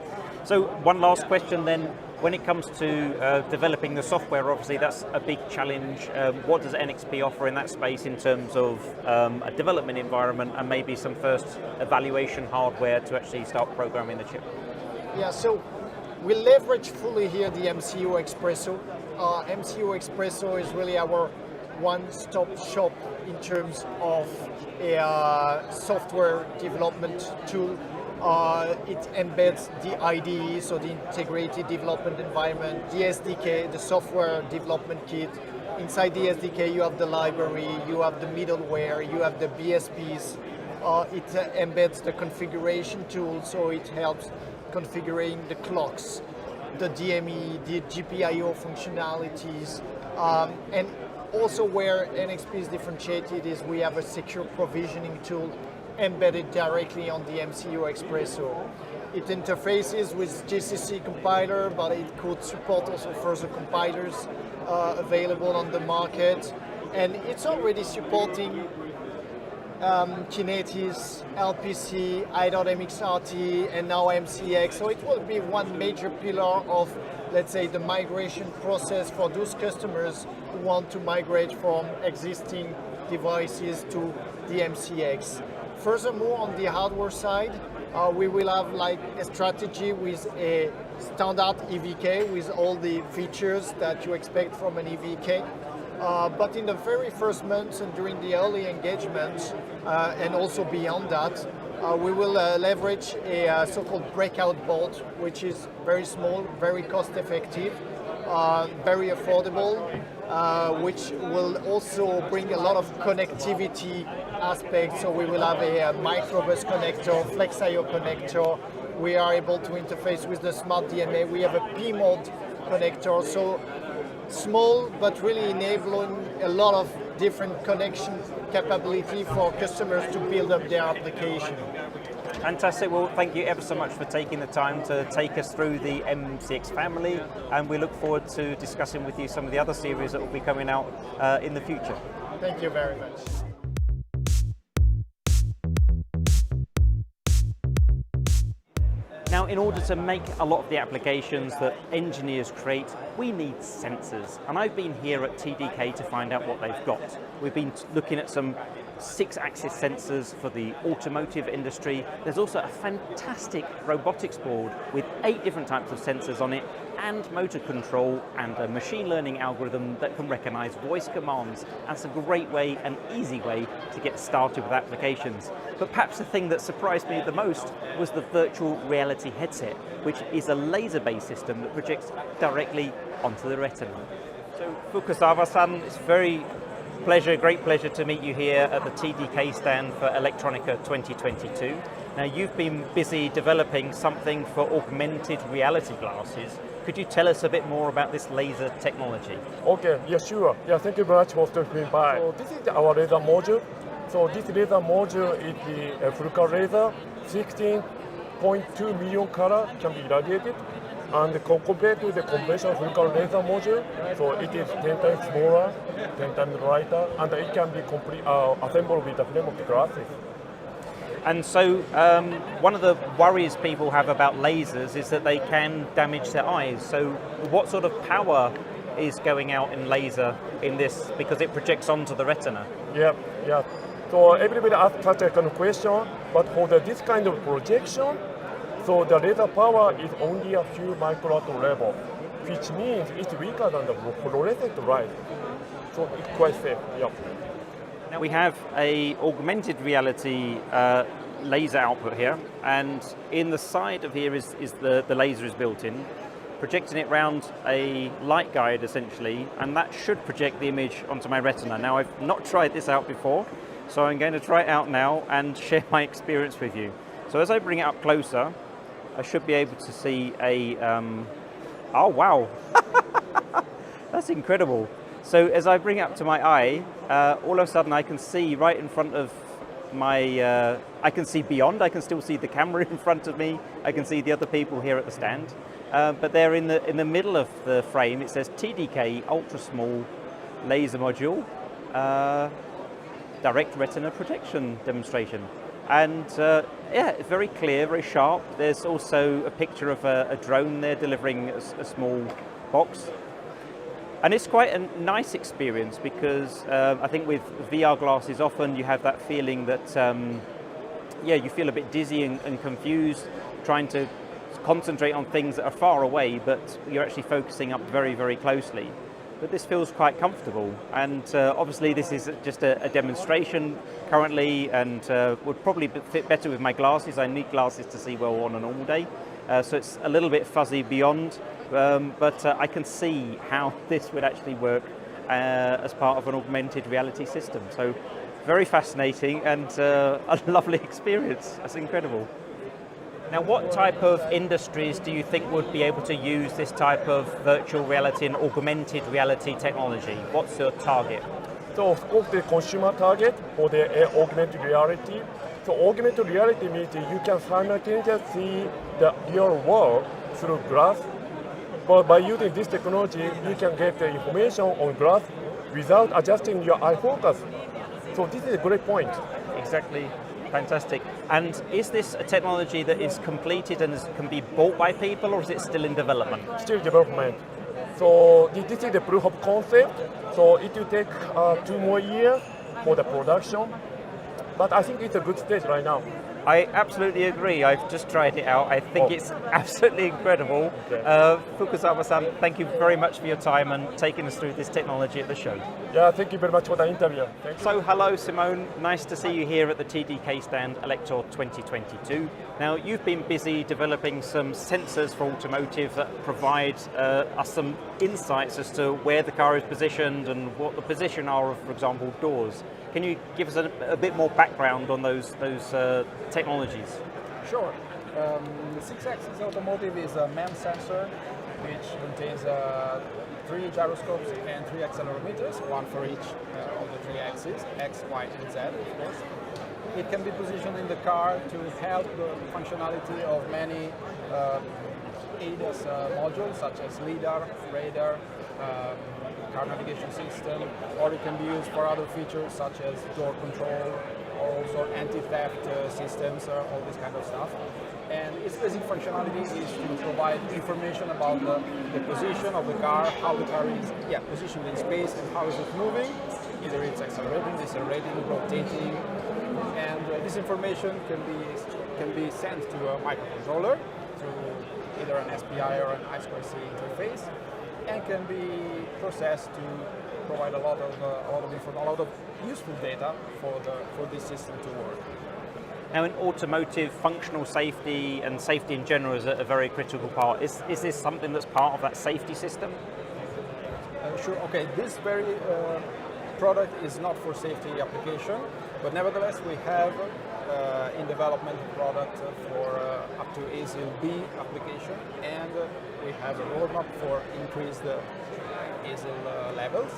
So one last question then. When it comes to developing the software, obviously that's a big challenge. What does NXP offer in that space in terms of a development environment and maybe some first evaluation hardware to actually start programming the chip? Yeah, so we leverage fully here the MCU Expresso. MCU Expresso is really our one-stop shop in terms of a software development tool. It embeds the IDE, so the integrated development environment, the SDK, the software development kit. Inside the SDK you have the library, you have the middleware, you have the BSPs. It embeds the configuration tool, so it helps configuring the clocks, the DME, the GPIO functionalities, and also where NXP is differentiated is we have a secure provisioning tool embedded directly on the MCU Expresso. It interfaces with GCC compiler, but it could support also further compilers available on the market. And it's already supporting Kinetis, LPC, I.MXRT, and now MCX. So it will be one major pillar of, let's say, the migration process for those customers who want to migrate from existing devices to the MCX. Furthermore, on the hardware side, we will have like a strategy with a standard EVK with all the features that you expect from an EVK. But in the very first months and during the early engagement, and also beyond that, we will leverage a so-called breakout board, which is very small, very cost-effective, very affordable, which will also bring a lot of connectivity aspects. So we will have a microbus connector, FlexIO connector. We are able to interface with the smart DMA. We have a PMOD connector. So small, but really enabling a lot of different connection capability for customers to build up their application. Fantastic. Well, thank you ever so much for taking the time to take us through the MCX family, and we look forward to discussing with you some of the other series that will be coming out in the future. Thank you very much. Now, in order to make a lot of the applications that engineers create, we need sensors. And I've been here at TDK to find out what they've got. We've been looking at some 6-axis sensors for the automotive industry. There's also a fantastic robotics board with 8 different types of sensors on it, and motor control and a machine learning algorithm that can recognize voice commands. That's a great way, an easy way to get started with applications. But perhaps the thing that surprised me the most was the virtual reality headset, which is a laser-based system that projects directly onto the retina. So Fukuzawa-san, it's great pleasure to meet you here at the TDK stand for Electronica 2022. Now you've been busy developing something for augmented reality glasses. Could you tell us a bit more about this laser technology? Okay, yeah, sure. Yeah, thank you very much for stopping by. So this is our laser module. So this laser module is the full color laser, 16.2 million color can be irradiated. And compared to the conventional full color laser module, so it is 10 times smaller, 10 times lighter, and it can be assembled with the frame of the glasses. And so one of the worries people have about lasers is that they can damage their eyes. So what sort of power is going out in laser in this, because it projects onto the retina? Yeah. So everybody asks such a kind of question, but for this kind of projection, so the laser power is only a few microwatt level, which means it's weaker than the fluorescent light. So it's quite safe, yeah. Now we have a augmented reality laser output here, and in the side of here is the laser is built in, projecting it round a light guide essentially, and that should project the image onto my retina. Now I've not tried this out before, so I'm going to try it out now and share my experience with you. So as I bring it up closer, I should be able to see a, oh wow, that's incredible. So as I bring it up to my eye, all of a sudden I can see right in front of my, I can see beyond, I can still see the camera in front of me, I can see the other people here at the stand, but they're in the middle of the frame. It says TDK ultra small laser module, direct retina protection demonstration. And yeah, it's very clear, very sharp. There's also a picture of a drone there delivering a small box. And it's quite a nice experience because I think with VR glasses often you have that feeling that, yeah, you feel a bit dizzy and confused, trying to concentrate on things that are far away, but you're actually focusing up very, very closely. But this feels quite comfortable, and obviously this is just a demonstration currently, and would probably fit better with my glasses. I need glasses to see well on a normal day, so it's a little bit fuzzy beyond, but I can see how this would actually work as part of an augmented reality system. So very fascinating and a lovely experience. That's incredible. Now, what type of industries do you think would be able to use this type of virtual reality and augmented reality technology? What's your target? So of course the consumer target for the augmented reality. So augmented reality means you can simultaneously see the real world through glass. But by using this technology, you can get the information on glass without adjusting your eye focus. So this is a great point. Exactly. Fantastic. And is this a technology that is completed and can be bought by people, or is it still in development? Still development. So this is the proof of concept. So it will take 2 more years for the production. But I think it's a good stage right now. I absolutely agree. I've just tried it out. I think it's absolutely incredible. Okay. Fukuzawa-san, thank you very much for your time and taking us through this technology at the show. Yeah, thank you very much for the interview. Thank you. So hello Simone, nice to see you here at the TDK stand Elektor 2022. Now you've been busy developing some sensors for automotive that provide us some insights as to where the car is positioned and what the position are of, for example, doors. Can you give us a bit more background on those technologies? Sure. The 6-axis automotive is a MEMS sensor which contains 3 gyroscopes and 3 accelerometers, one for each of the 3 axes, X, Y, and Z, of course. It can be positioned in the car to help the functionality of many ADAS modules such as LiDAR, radar, car navigation system, or it can be used for other features such as door control, or also anti-theft systems, all this kind of stuff. And its basic functionality is to provide information about the position of the car, how the car is positioned in space and how is it moving, Either it's accelerating, decelerating, rotating, and this information can be sent to a microcontroller through either an SPI or an I2C interface, and can be processed to provide a lot of useful data for this system to work. Now, in automotive, functional safety and safety in general is a very critical part. Is this something that's part of that safety system? Sure. Okay. This very product is not for safety application, but nevertheless we have in development a product for up to ASIL B application, and we have a roadmap for increased ASIL levels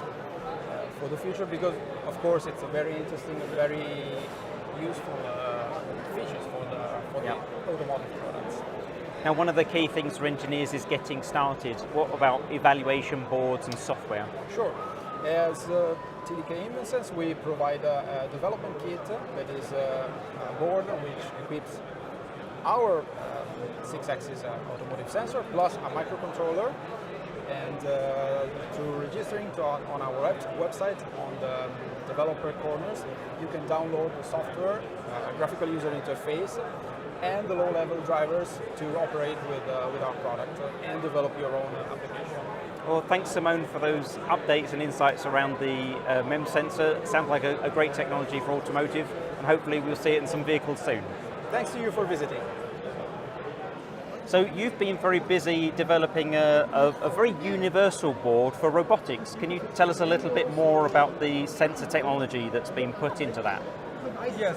for the future, because of course it's a very interesting and very useful features for the automotive products. Now, one of the key things for engineers is getting started. What about evaluation boards and software? Sure. As TDK Innovate, we provide a development kit that is a board which equips our 6-axis automotive sensor plus a microcontroller. And through registering on our website, on the developer corners, you can download the software, graphical user interface, and the low-level drivers to operate with our product and develop your own application. Well, thanks Simone for those updates and insights around the MEMS sensor. It sounds like a great technology for automotive, and hopefully we'll see it in some vehicles soon. Thanks to you for visiting. So you've been very busy developing a very universal board for robotics. Can you tell us a little bit more about the sensor technology that's been put into that? Yes,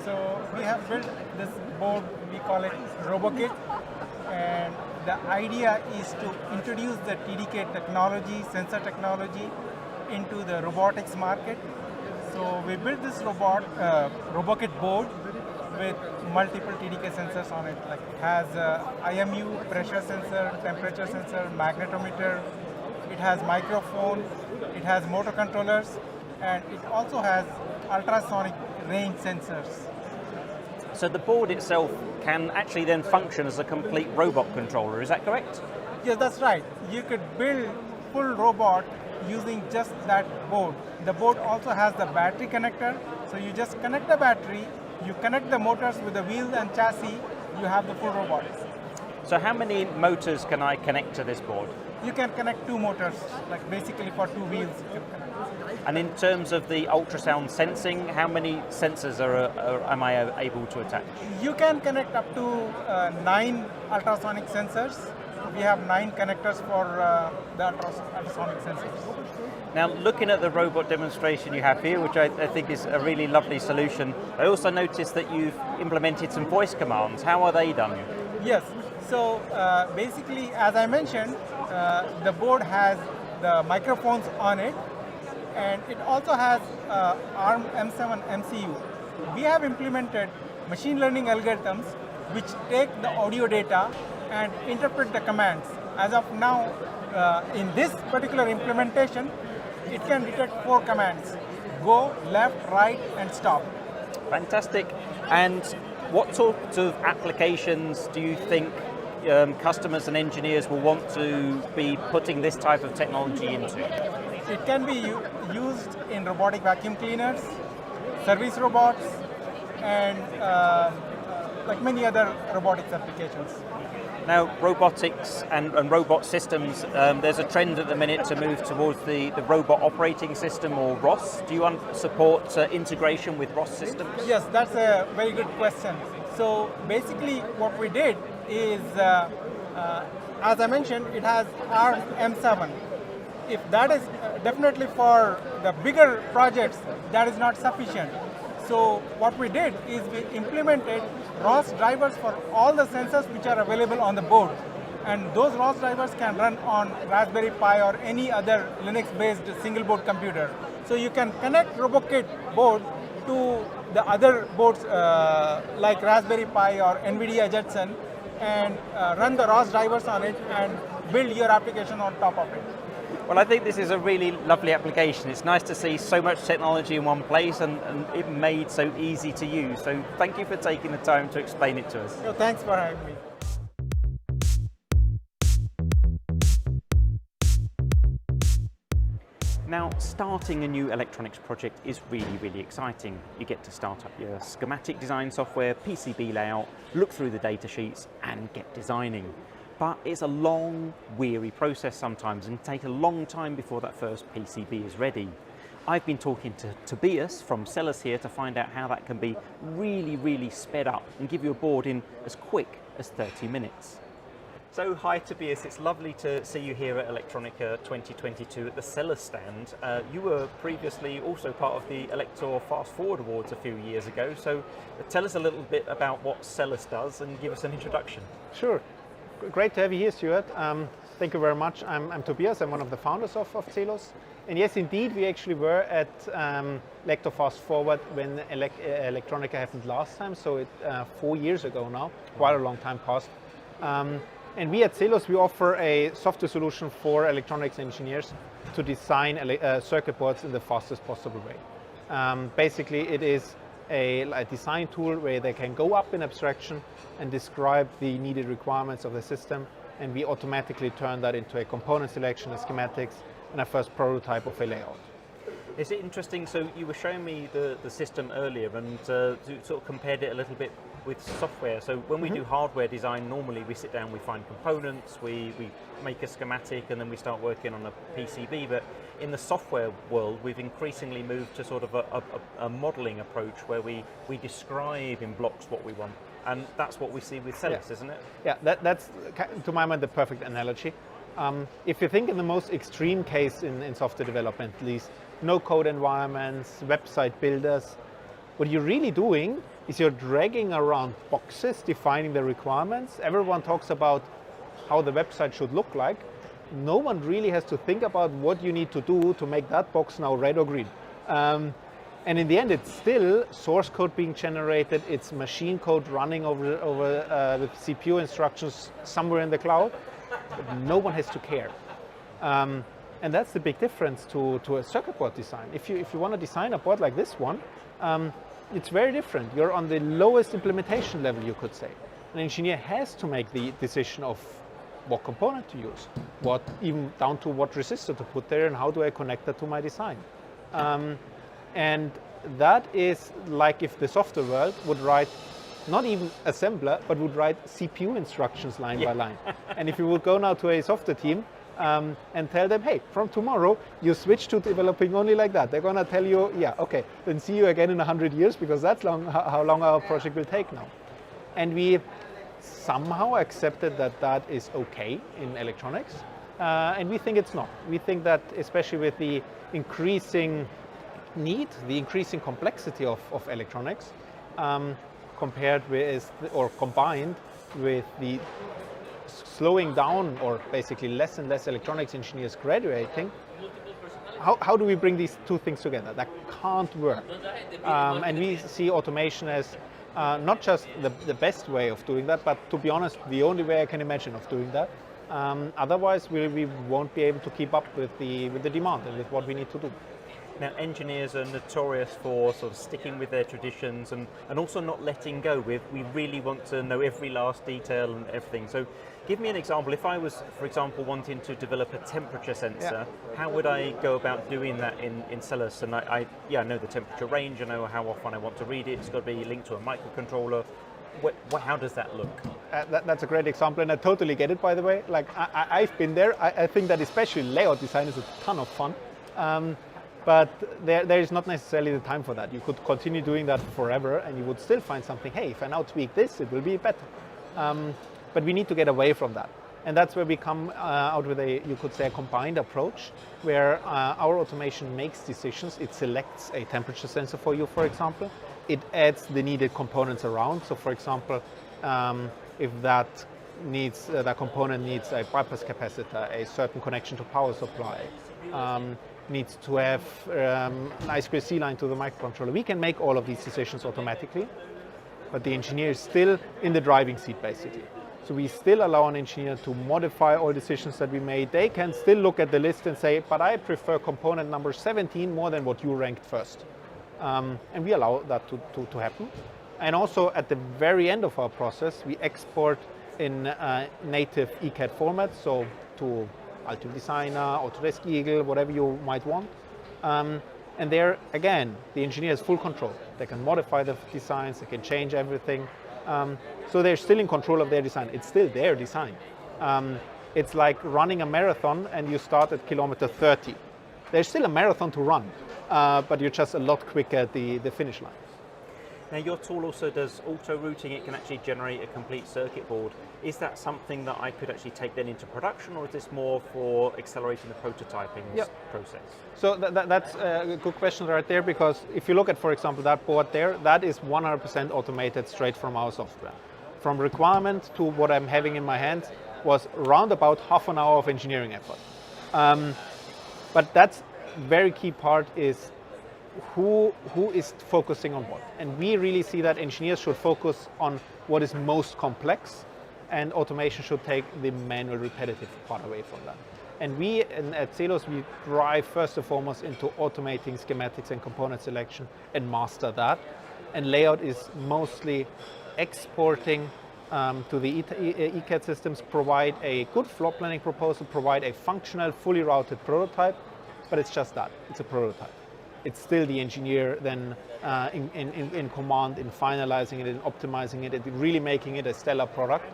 so we have built this board, we call it RoboKit, and the idea is to introduce the TDK technology, sensor technology, into the robotics market. So we built this RoboKit board with multiple TDK sensors on it. Like it has IMU, pressure sensor, temperature sensor, magnetometer, it has microphone, it has motor controllers, and it also has ultrasonic range sensors. So the board itself can actually then function as a complete robot controller, is that correct? Yes, that's right. You could build full robot using just that board. The board also has the battery connector, so you just connect the battery, you connect the motors with the wheels and chassis, you have the full robot. So how many motors can I connect to this board? You can connect 2 motors, like basically for 2 wheels you can connect. And in terms of the ultrasound sensing, how many sensors am I able to attach? You can connect up to 9 ultrasonic sensors. We have 9 connectors for the ultrasonic sensors. Now, looking at the robot demonstration you have here, which I think is a really lovely solution, I also noticed that you've implemented some voice commands. How are they done? Yes, so basically, as I mentioned, the board has the microphones on it, and it also has ARM M7 MCU. We have implemented machine learning algorithms which take the audio data and interpret the commands. As of now, in this particular implementation, it can detect 4 commands: go, left, right, and stop. Fantastic. And what sort of applications do you think customers and engineers will want to be putting this type of technology into? It can be used in robotic vacuum cleaners, service robots, and like many other robotics applications. Now, robotics and robot systems, there's a trend at the minute to move towards the robot operating system, or ROS. Do you support integration with ROS systems? Yes, that's a very good question. So basically what we did is, as I mentioned, it has ARM M7. If that is definitely for the bigger projects, that is not sufficient. So what we did is we implemented ROS drivers for all the sensors which are available on the board. And those ROS drivers can run on Raspberry Pi or any other Linux-based single board computer. So you can connect RoboKit board to the other boards like Raspberry Pi or NVIDIA Jetson, and run the ROS drivers on it and build your application on top of it. Well, I think this is a really lovely application. It's nice to see so much technology in one place and it made so easy to use. So thank you for taking the time to explain it to us. So thanks for having me. Now, starting a new electronics project is really, really exciting. You get to start up your schematic design software, PCB layout, look through the data sheets and get designing. But it's a long, weary process sometimes and take a long time before that first PCB is ready. I've been talking to Tobias from Celus here to find out how that can be really, really sped up and give you a board in as quick as 30 minutes. So hi Tobias, it's lovely to see you here at Electronica 2022 at the Celus stand. You were previously also part of the Elektor Fast Forward Awards a few years ago, so tell us a little bit about what Celus does and give us an introduction. Sure, great to have you here, Stuart. Thank you very much. I'm Tobias, I'm one of the founders of Celus. And yes, indeed, we actually were at Elektor Fast Forward when Electronica happened last time, so 4 years ago now, quite a long time passed. And we at Celus, we offer a software solution for electronics engineers to design circuit boards in the fastest possible way. Basically, it is a design tool where they can go up in abstraction and describe the needed requirements of the system, and we automatically turn that into a component selection, a schematics, and a first prototype of a layout. Is it interesting, so you were showing me the system earlier and sort of compared it a little bit with software. So when we do hardware design, normally we sit down, we find components, we make a schematic and then we start working on a PCB, but in the software world we've increasingly moved to sort of a modeling approach where we describe in blocks what we want, and that's what we see with Celus, isn't it? Yeah, that's to my mind the perfect analogy. If you think in the most extreme case in software development, at least, no code environments, website builders, what you're really doing is you're dragging around boxes defining the requirements. Everyone talks about how the website should look like. No one really has to think about what you need to do to make that box now red or green. And in the end, it's still source code being generated, it's machine code running over the CPU instructions somewhere in the cloud. But no one has to care. And that's the big difference to a circuit board design. If you want to design a board like this one, it's very different. You're on the lowest implementation level, you could say. An engineer has to make the decision of what component to use, even down to what resistor to put there and how do I connect that to my design. And that is like if the software world would write not even assembler, but would write CPU instructions line by line. And if you would go now to a software team and tell them, hey, from tomorrow, you switch to developing only like that. They're going to tell you, yeah, okay, then see you again in 100 years, because that's how long our project will take now. And we somehow accepted that that is okay in electronics, and we think it's not. We think that especially with the increasing need, the increasing complexity of electronics, compared with, or combined with the slowing down, or basically less and less electronics engineers graduating, how do we bring these two things together? That can't work. And we see automation as not just the best way of doing that, but to be honest, the only way I can imagine of doing that. Otherwise, we won't be able to keep up with the demand and with what we need to do. Now, engineers are notorious for sort of sticking with their traditions and also not letting go. We really want to know every last detail and everything. So give me an example. If I was, for example, wanting to develop a temperature sensor, how would I go about doing that in Celus? And I know the temperature range, I know how often I want to read it. It's got to be linked to a microcontroller. How does that look? That's a great example, and I totally get it, by the way. Like, I've been there. I think that especially layout design is a ton of fun. But there is not necessarily the time for that. You could continue doing that forever and you would still find something, hey, if I now tweak this, it will be better. But we need to get away from that. And that's where we come out with you could say, a combined approach, where our automation makes decisions. It selects a temperature sensor for you, for example. It adds the needed components around. So for example, if that component needs a bypass capacitor, a certain connection to power supply, needs to have an I2C line to the microcontroller. We can make all of these decisions automatically, but the engineer is still in the driving seat, basically. So we still allow an engineer to modify all decisions that we made. They can still look at the list and say, but I prefer component number 17 more than what you ranked first. And we allow that to happen. And also at the very end of our process, we export in native ECAD format, so to Ultimate Designer, Autodesk Eagle, whatever you might want. And there, again, the engineer has full control. They can modify the designs, they can change everything. So they're still in control of their design. It's still their design. It's like running a marathon and you start at kilometer 30. There's still a marathon to run, but you're just a lot quicker at the finish line. Now your tool also does auto routing. It can actually generate a complete circuit board. Is that something that I could actually take then into production, or is this more for accelerating the prototyping process? So that's a good question right there, because if you look at, for example, that board there, that is 100% automated straight from our software. From requirement to what I'm having in my hands was around about half an hour of engineering effort. But that's very key part is who is focusing on what. And we really see that engineers should focus on what is most complex, and automation should take the manual repetitive part away from that. And we at Celos, we drive first and foremost into automating schematics and component selection and master that. And layout is mostly exporting to the ECAD systems, provide a good floor planning proposal, provide a functional, fully routed prototype, but it's just that, it's a prototype. It's still the engineer then in command, in finalizing it, in optimizing it, and really making it a stellar product,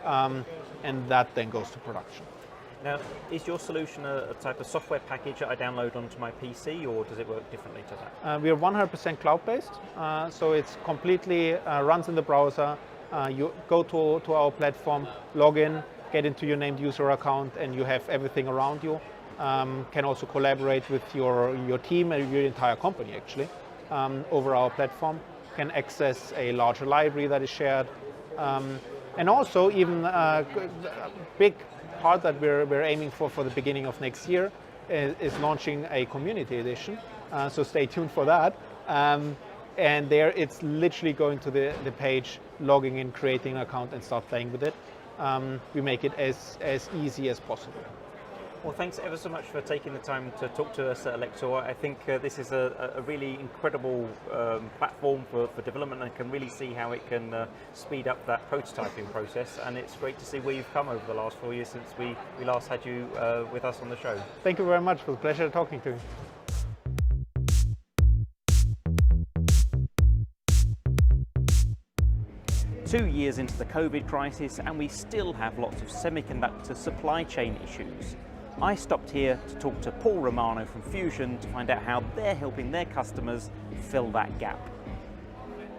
and that then goes to production. Now, is your solution a type of software package that I download onto my PC, or does it work differently to that? We are 100% cloud-based, so it's completely runs in the browser. You go to our platform, log in, get into your named user account, and you have everything around you. Can also collaborate with your team and your entire company actually over our platform. Can access a larger library that is shared, and also even a big part that we're aiming for the beginning of next year is launching a community edition. So stay tuned for that. And there it's literally going to the page, logging in, creating an account, and start playing with it. We make it as easy as possible. Well, thanks ever so much for taking the time to talk to us at Elektor. I think this is a really incredible platform for development, and can really see how it can speed up that prototyping process. And it's great to see where you've come over the last 4 years since we last had you with us on the show. Thank you very much. It was a pleasure talking to you. 2 years into the COVID crisis, and we still have lots of semiconductor supply chain issues. I stopped here to talk to Paul Romano from Fusion to find out how they're helping their customers fill that gap.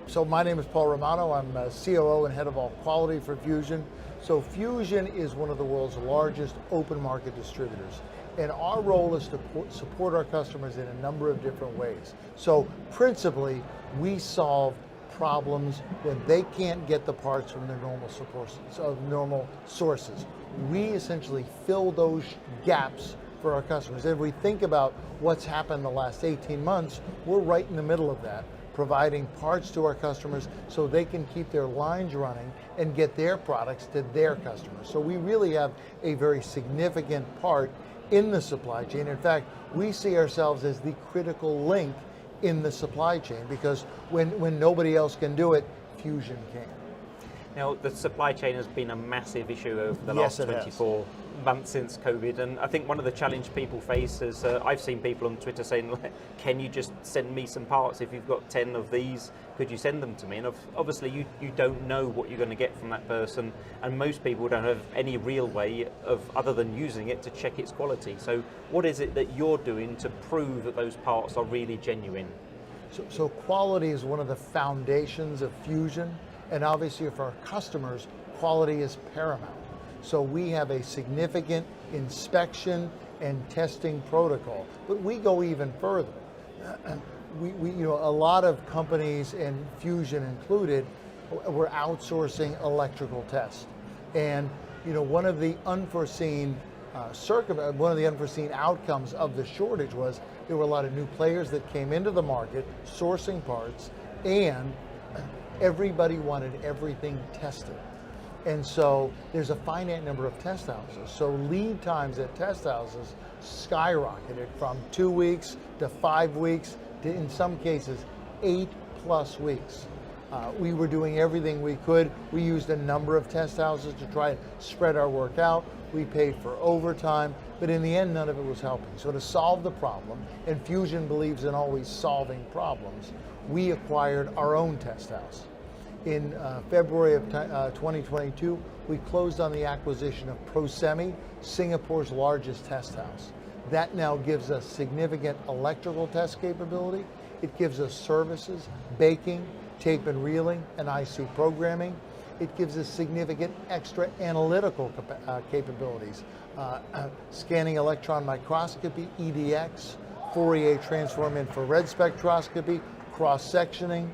So my name is Paul Romano. I'm COO and head of all quality for Fusion. So Fusion is one of the world's largest open market distributors. And our role is to support our customers in a number of different ways. So principally, we solve problems when they can't get the parts from their normal sources. We essentially fill those gaps for our customers. If we think about what's happened the last 18 months, we're right in the middle of that, providing parts to our customers so they can keep their lines running and get their products to their customers. So we really have a very significant part in the supply chain. In fact, we see ourselves as the critical link in the supply chain, because when nobody else can do it, Fusion can. Now, the supply chain has been a massive issue over the last 24 months since COVID, and I think one of the challenges people face is, I've seen people on Twitter saying, can you just send me some parts? If you've got 10 of these, could you send them to me? And obviously you don't know what you're going to get from that person, and most people don't have any real way of, other than using it, to check its quality. So what is it that you're doing to prove that those parts are really genuine? So quality is one of the foundations of Fusion, and obviously for our customers, quality is paramount. So we have a significant inspection and testing protocol, but we go even further. A lot of companies, and Fusion included, were outsourcing electrical tests. And one of the unforeseen outcomes of the shortage was there were a lot of new players that came into the market sourcing parts, and everybody wanted everything tested. And so there's a finite number of test houses. So lead times at test houses skyrocketed from 2 weeks to 5 weeks to, in some cases, 8+ weeks. We were doing everything we could. We used a number of test houses to try and spread our work out. We paid for overtime, but in the end, none of it was helping. So to solve the problem, and Fusion believes in always solving problems, we acquired our own test house. In February of 2022, we closed on the acquisition of ProSemi, Singapore's largest test house. That now gives us significant electrical test capability. It gives us services, baking, tape and reeling, and IC programming. It gives us significant extra analytical capabilities, scanning electron microscopy, EDX, Fourier transform infrared spectroscopy, cross-sectioning.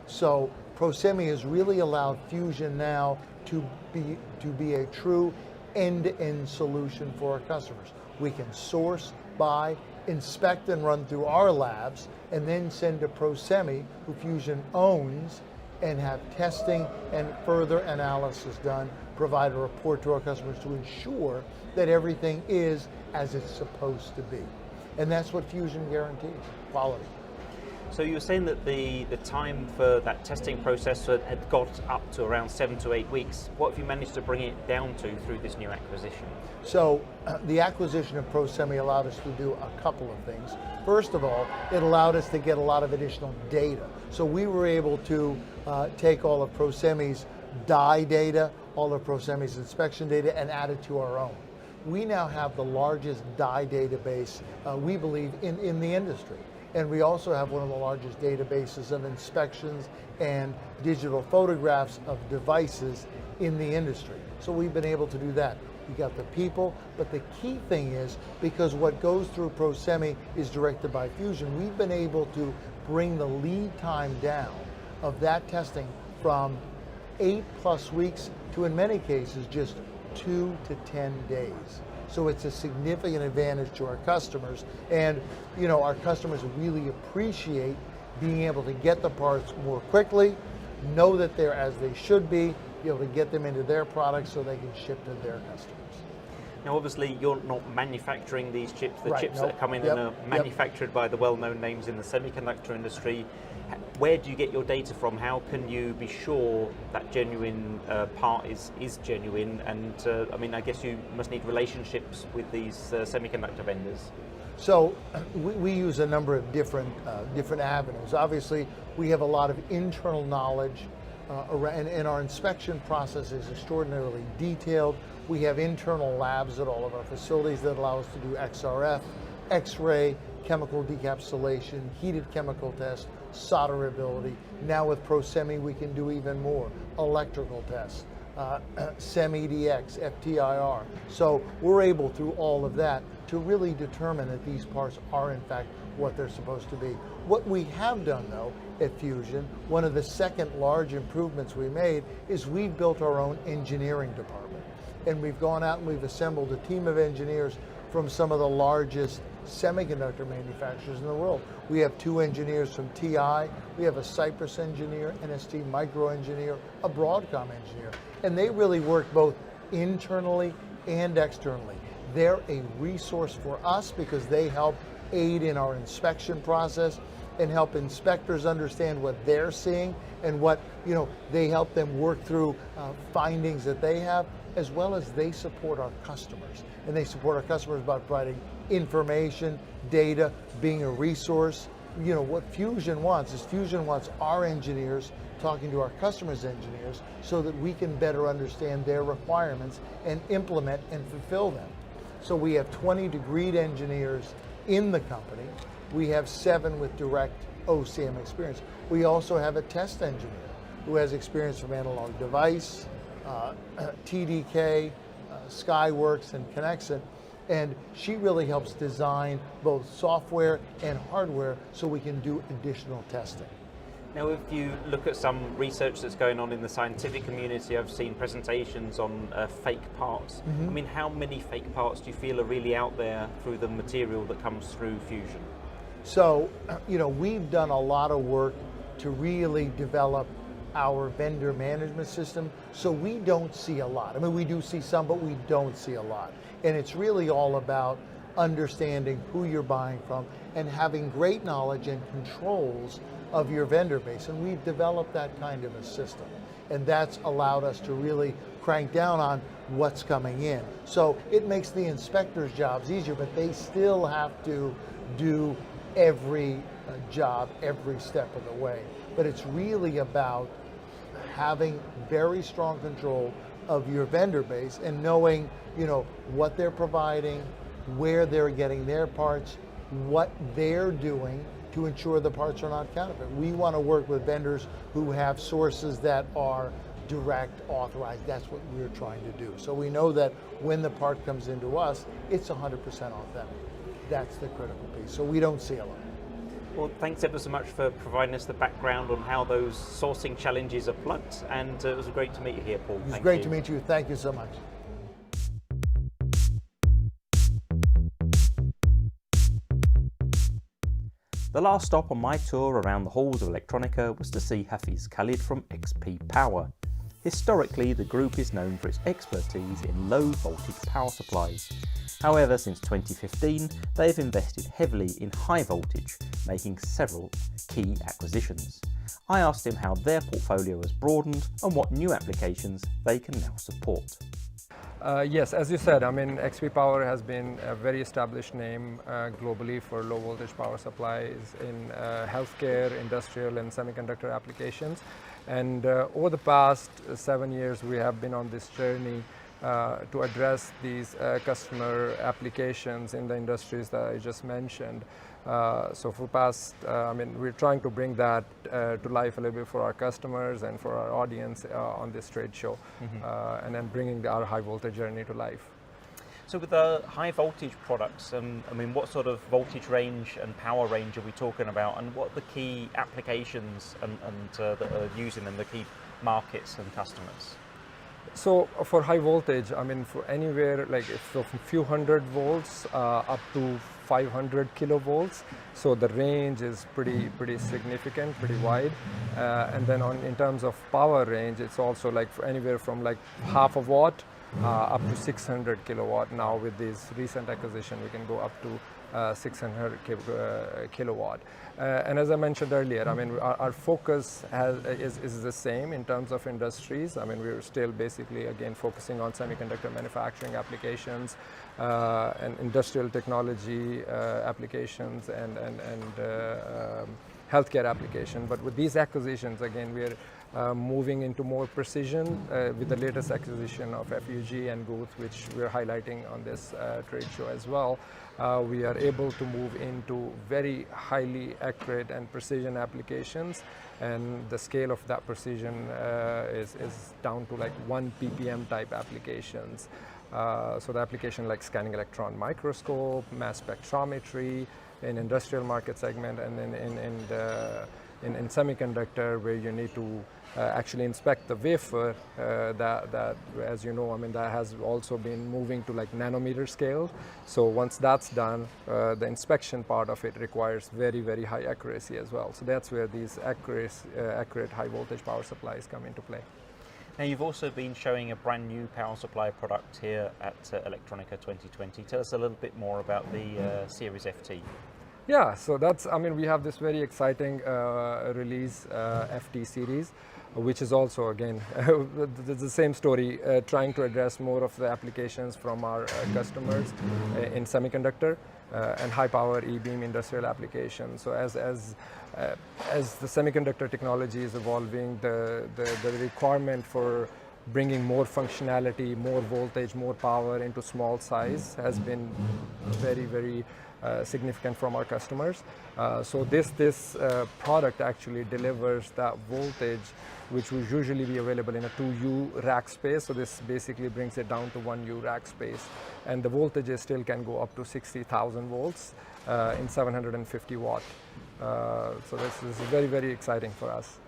So ProSemi has really allowed Fusion now to be a true end-to-end solution for our customers. We can source, buy, inspect and run through our labs, and then send to ProSemi, who Fusion owns, and have testing and further analysis done, provide a report to our customers to ensure that everything is as it's supposed to be. And that's what Fusion guarantees, quality. So you were saying that the time for that testing process had got up to around 7 to 8 weeks. What have you managed to bring it down to through this new acquisition? So the acquisition of ProSemi allowed us to do a couple of things. First of all, it allowed us to get a lot of additional data. So we were able to take all of ProSemi's die data, all of ProSemi's inspection data, and add it to our own. We now have the largest die database, we believe, in the industry. And we also have one of the largest databases of inspections and digital photographs of devices in the industry. So we've been able to do that. We got the people, but the key thing is, because what goes through ProSemi is directed by Fusion, we've been able to bring the lead time down of that testing from 8+ weeks to, in many cases, just 2 to 10 days. So it's a significant advantage to our customers, and our customers really appreciate being able to get the parts more quickly, know that they're as they should be able to get them into their products so they can ship to their customers. Now obviously you're not manufacturing these chips, the right, chips nope. that are coming in are manufactured by the well-known names in the semiconductor industry. Where do you get your data from? How can you be sure that genuine part is genuine? And I guess you must need relationships with these semiconductor vendors. So we use a number of different avenues. Obviously, we have a lot of internal knowledge, and our inspection process is extraordinarily detailed. We have internal labs at all of our facilities that allow us to do XRF, X-ray, chemical decapsulation, heated chemical tests, solderability. Now with ProSemi, we can do even more. Electrical tests, SEM-EDX, FTIR. So we're able, through all of that, to really determine that these parts are in fact what they're supposed to be. What we have done though at Fusion, one of the second large improvements we made is we've built our own engineering department. And we've gone out and we've assembled a team of engineers from some of the largest semiconductor manufacturers in the world. We have 2 engineers from TI, we have a Cypress engineer, an ST Micro engineer, a Broadcom engineer, and they really work both internally and externally. They're a resource for us because they help aid in our inspection process and help inspectors understand what they're seeing and what, they help them work through findings that they have, as well as they support our customers. And they support our customers by providing information, data, being a resource. What Fusion wants is Fusion wants our engineers talking to our customers' engineers so that we can better understand their requirements and implement and fulfill them. So we have 20 degreed engineers in the company. We have 7 with direct OCM experience. We also have a test engineer who has experience from Analog Device, TDK, Skyworks, and Connexent, and she really helps design both software and hardware so we can do additional testing. Now, if you look at some research that's going on in the scientific community, I've seen presentations on fake parts. Mm-hmm. How many fake parts do you feel are really out there through the material that comes through Fusion? So, we've done a lot of work to really develop our vendor management system, so we don't see a lot. We do see some, but we don't see a lot. And it's really all about understanding who you're buying from, and having great knowledge and controls of your vendor base. And we've developed that kind of a system. And that's allowed us to really crank down on what's coming in. So it makes the inspectors' jobs easier, but they still have to do every job every step of the way. But it's really about having very strong control of your vendor base and knowing, what they're providing, where they're getting their parts, what they're doing to ensure the parts are not counterfeit. We want to work with vendors who have sources that are direct, authorized. That's what we're trying to do. So we know that when the part comes into us, it's 100% authentic. That's the critical piece. So we don't seal it. Well, thanks ever so much for providing us the background on how those sourcing challenges are plugged, and it was great to meet you here, Paul. It was great to meet you. Thank you so much. The last stop on my tour around the halls of Electronica was to see Hafiz Khalid from XP Power. Historically, the group is known for its expertise in low voltage power supplies. However, since 2015, they've invested heavily in high voltage, making several key acquisitions. I asked him how their portfolio has broadened and what new applications they can now support. Yes, as you said, XP Power has been a very established name globally for low voltage power supplies in healthcare, industrial and semiconductor applications. And over the past 7 years, we have been on this journey to address these customer applications in the industries that I just mentioned. So for past, we're trying to bring that to life a little bit for our customers and for our audience on this trade show, and then bringing our high voltage journey to life. So with the high voltage products, what sort of voltage range and power range are we talking about, and what are the key applications that are using them, the key markets and customers? So for high voltage, for anywhere from a few hundred volts up to 500 kilovolts. So the range is pretty significant, pretty wide. And then in terms of power range, it's also anywhere from half a watt up to 600 kilowatt. Now with this recent acquisition, we can go up to 600 kilowatt. And as I mentioned earlier, our focus is the same in terms of industries. We're still basically, again, focusing on semiconductor manufacturing applications and industrial technology applications and healthcare application. But with these acquisitions, again, we're moving into more precision with the latest acquisition of FUG and Guth, which we're highlighting on this trade show as well. We are able to move into very highly accurate and precision applications, and the scale of that precision is down to 1 ppm type applications. So the application like scanning electron microscope, mass spectrometry in industrial market segment, and then in semiconductor, where you need to actually inspect the wafer, that as you know, that has also been moving to nanometer scale. So once that's done, the inspection part of it requires very, very high accuracy as well. So that's where these accurate high voltage power supplies come into play. Now you've also been showing a brand new power supply product here at Electronica 2020. Tell us a little bit more about the Series FT. Yeah, so that's, we have this very exciting release, FT series, which is also, again, the same story, trying to address more of the applications from our customers in semiconductor and high power e-beam industrial applications. So as the semiconductor technology is evolving, the requirement for bringing more functionality, more voltage, more power into small size has been very, very significant from our customers. So this product actually delivers that voltage which would usually be available in a 2U rack space. So this basically brings it down to 1U rack space. And the voltages still can go up to 60,000 volts in 750 watt. So this is very, very exciting for us.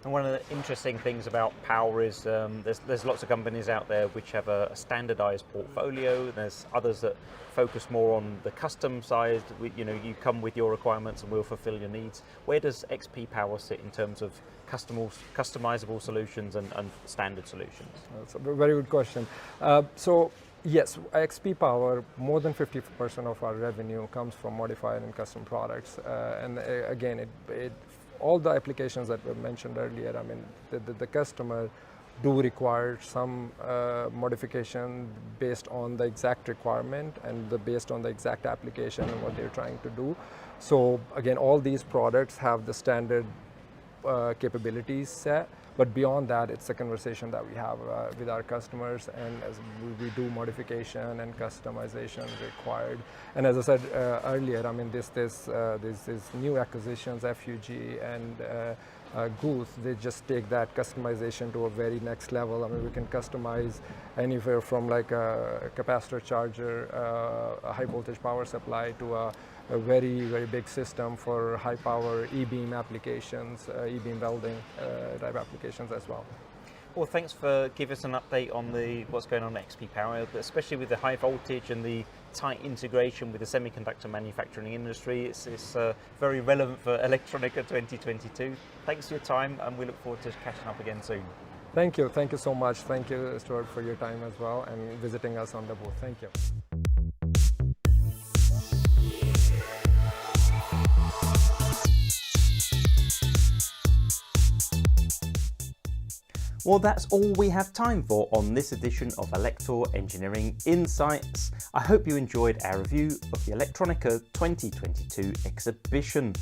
And one of the interesting things about power is there's lots of companies out there which have a standardized portfolio. There's others that focus more on the custom side. You come with your requirements and we'll fulfill your needs. Where does XP Power sit in terms of customizable solutions and standard solutions? That's a very good question. So Yes, XP Power, more than 50% of our revenue comes from modified and custom products. And again, all the applications that were mentioned earlier, I mean, the customer do require some modification based on the exact requirement and based on the exact application and what they're trying to do. So again, all these products have the standard capabilities set, but beyond that, it's a conversation that we have with our customers, and as we do modification and customization required. And as I said earlier, I mean, these new acquisitions, FUG and Goose, they just take that customization to a very next level. I mean, we can customize anywhere from like a capacitor charger, a high voltage power supply, to a very, very big system for high power E-beam applications, E-beam welding type applications as well. Well, thanks for giving us an update on what's going on at XP Power, but especially with the high voltage and the tight integration with the semiconductor manufacturing industry. It's very relevant for Electronica 2022. Thanks for your time, and we look forward to catching up again soon. Thank you so much. Thank you, Stuart, for your time as well and visiting us on the booth. Thank you. Well, that's all we have time for on this edition of Elektor Engineering Insights. I hope you enjoyed our review of the Electronica 2022 exhibition.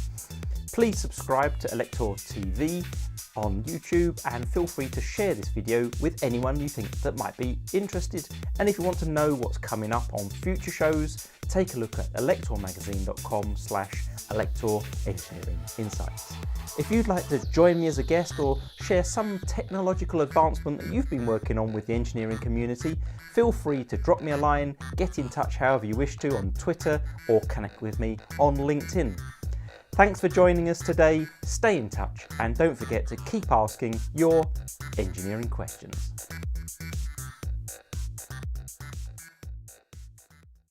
Please subscribe to Elektor TV on YouTube and feel free to share this video with anyone you think that might be interested. And if you want to know what's coming up on future shows, take a look at elektormagazine.com/Elektor Engineering Insights. If you'd like to join me as a guest or share some technological advancement that you've been working on with the engineering community, feel free to drop me a line, get in touch however you wish to on Twitter, or connect with me on LinkedIn. Thanks for joining us today, stay in touch, and don't forget to keep asking your engineering questions.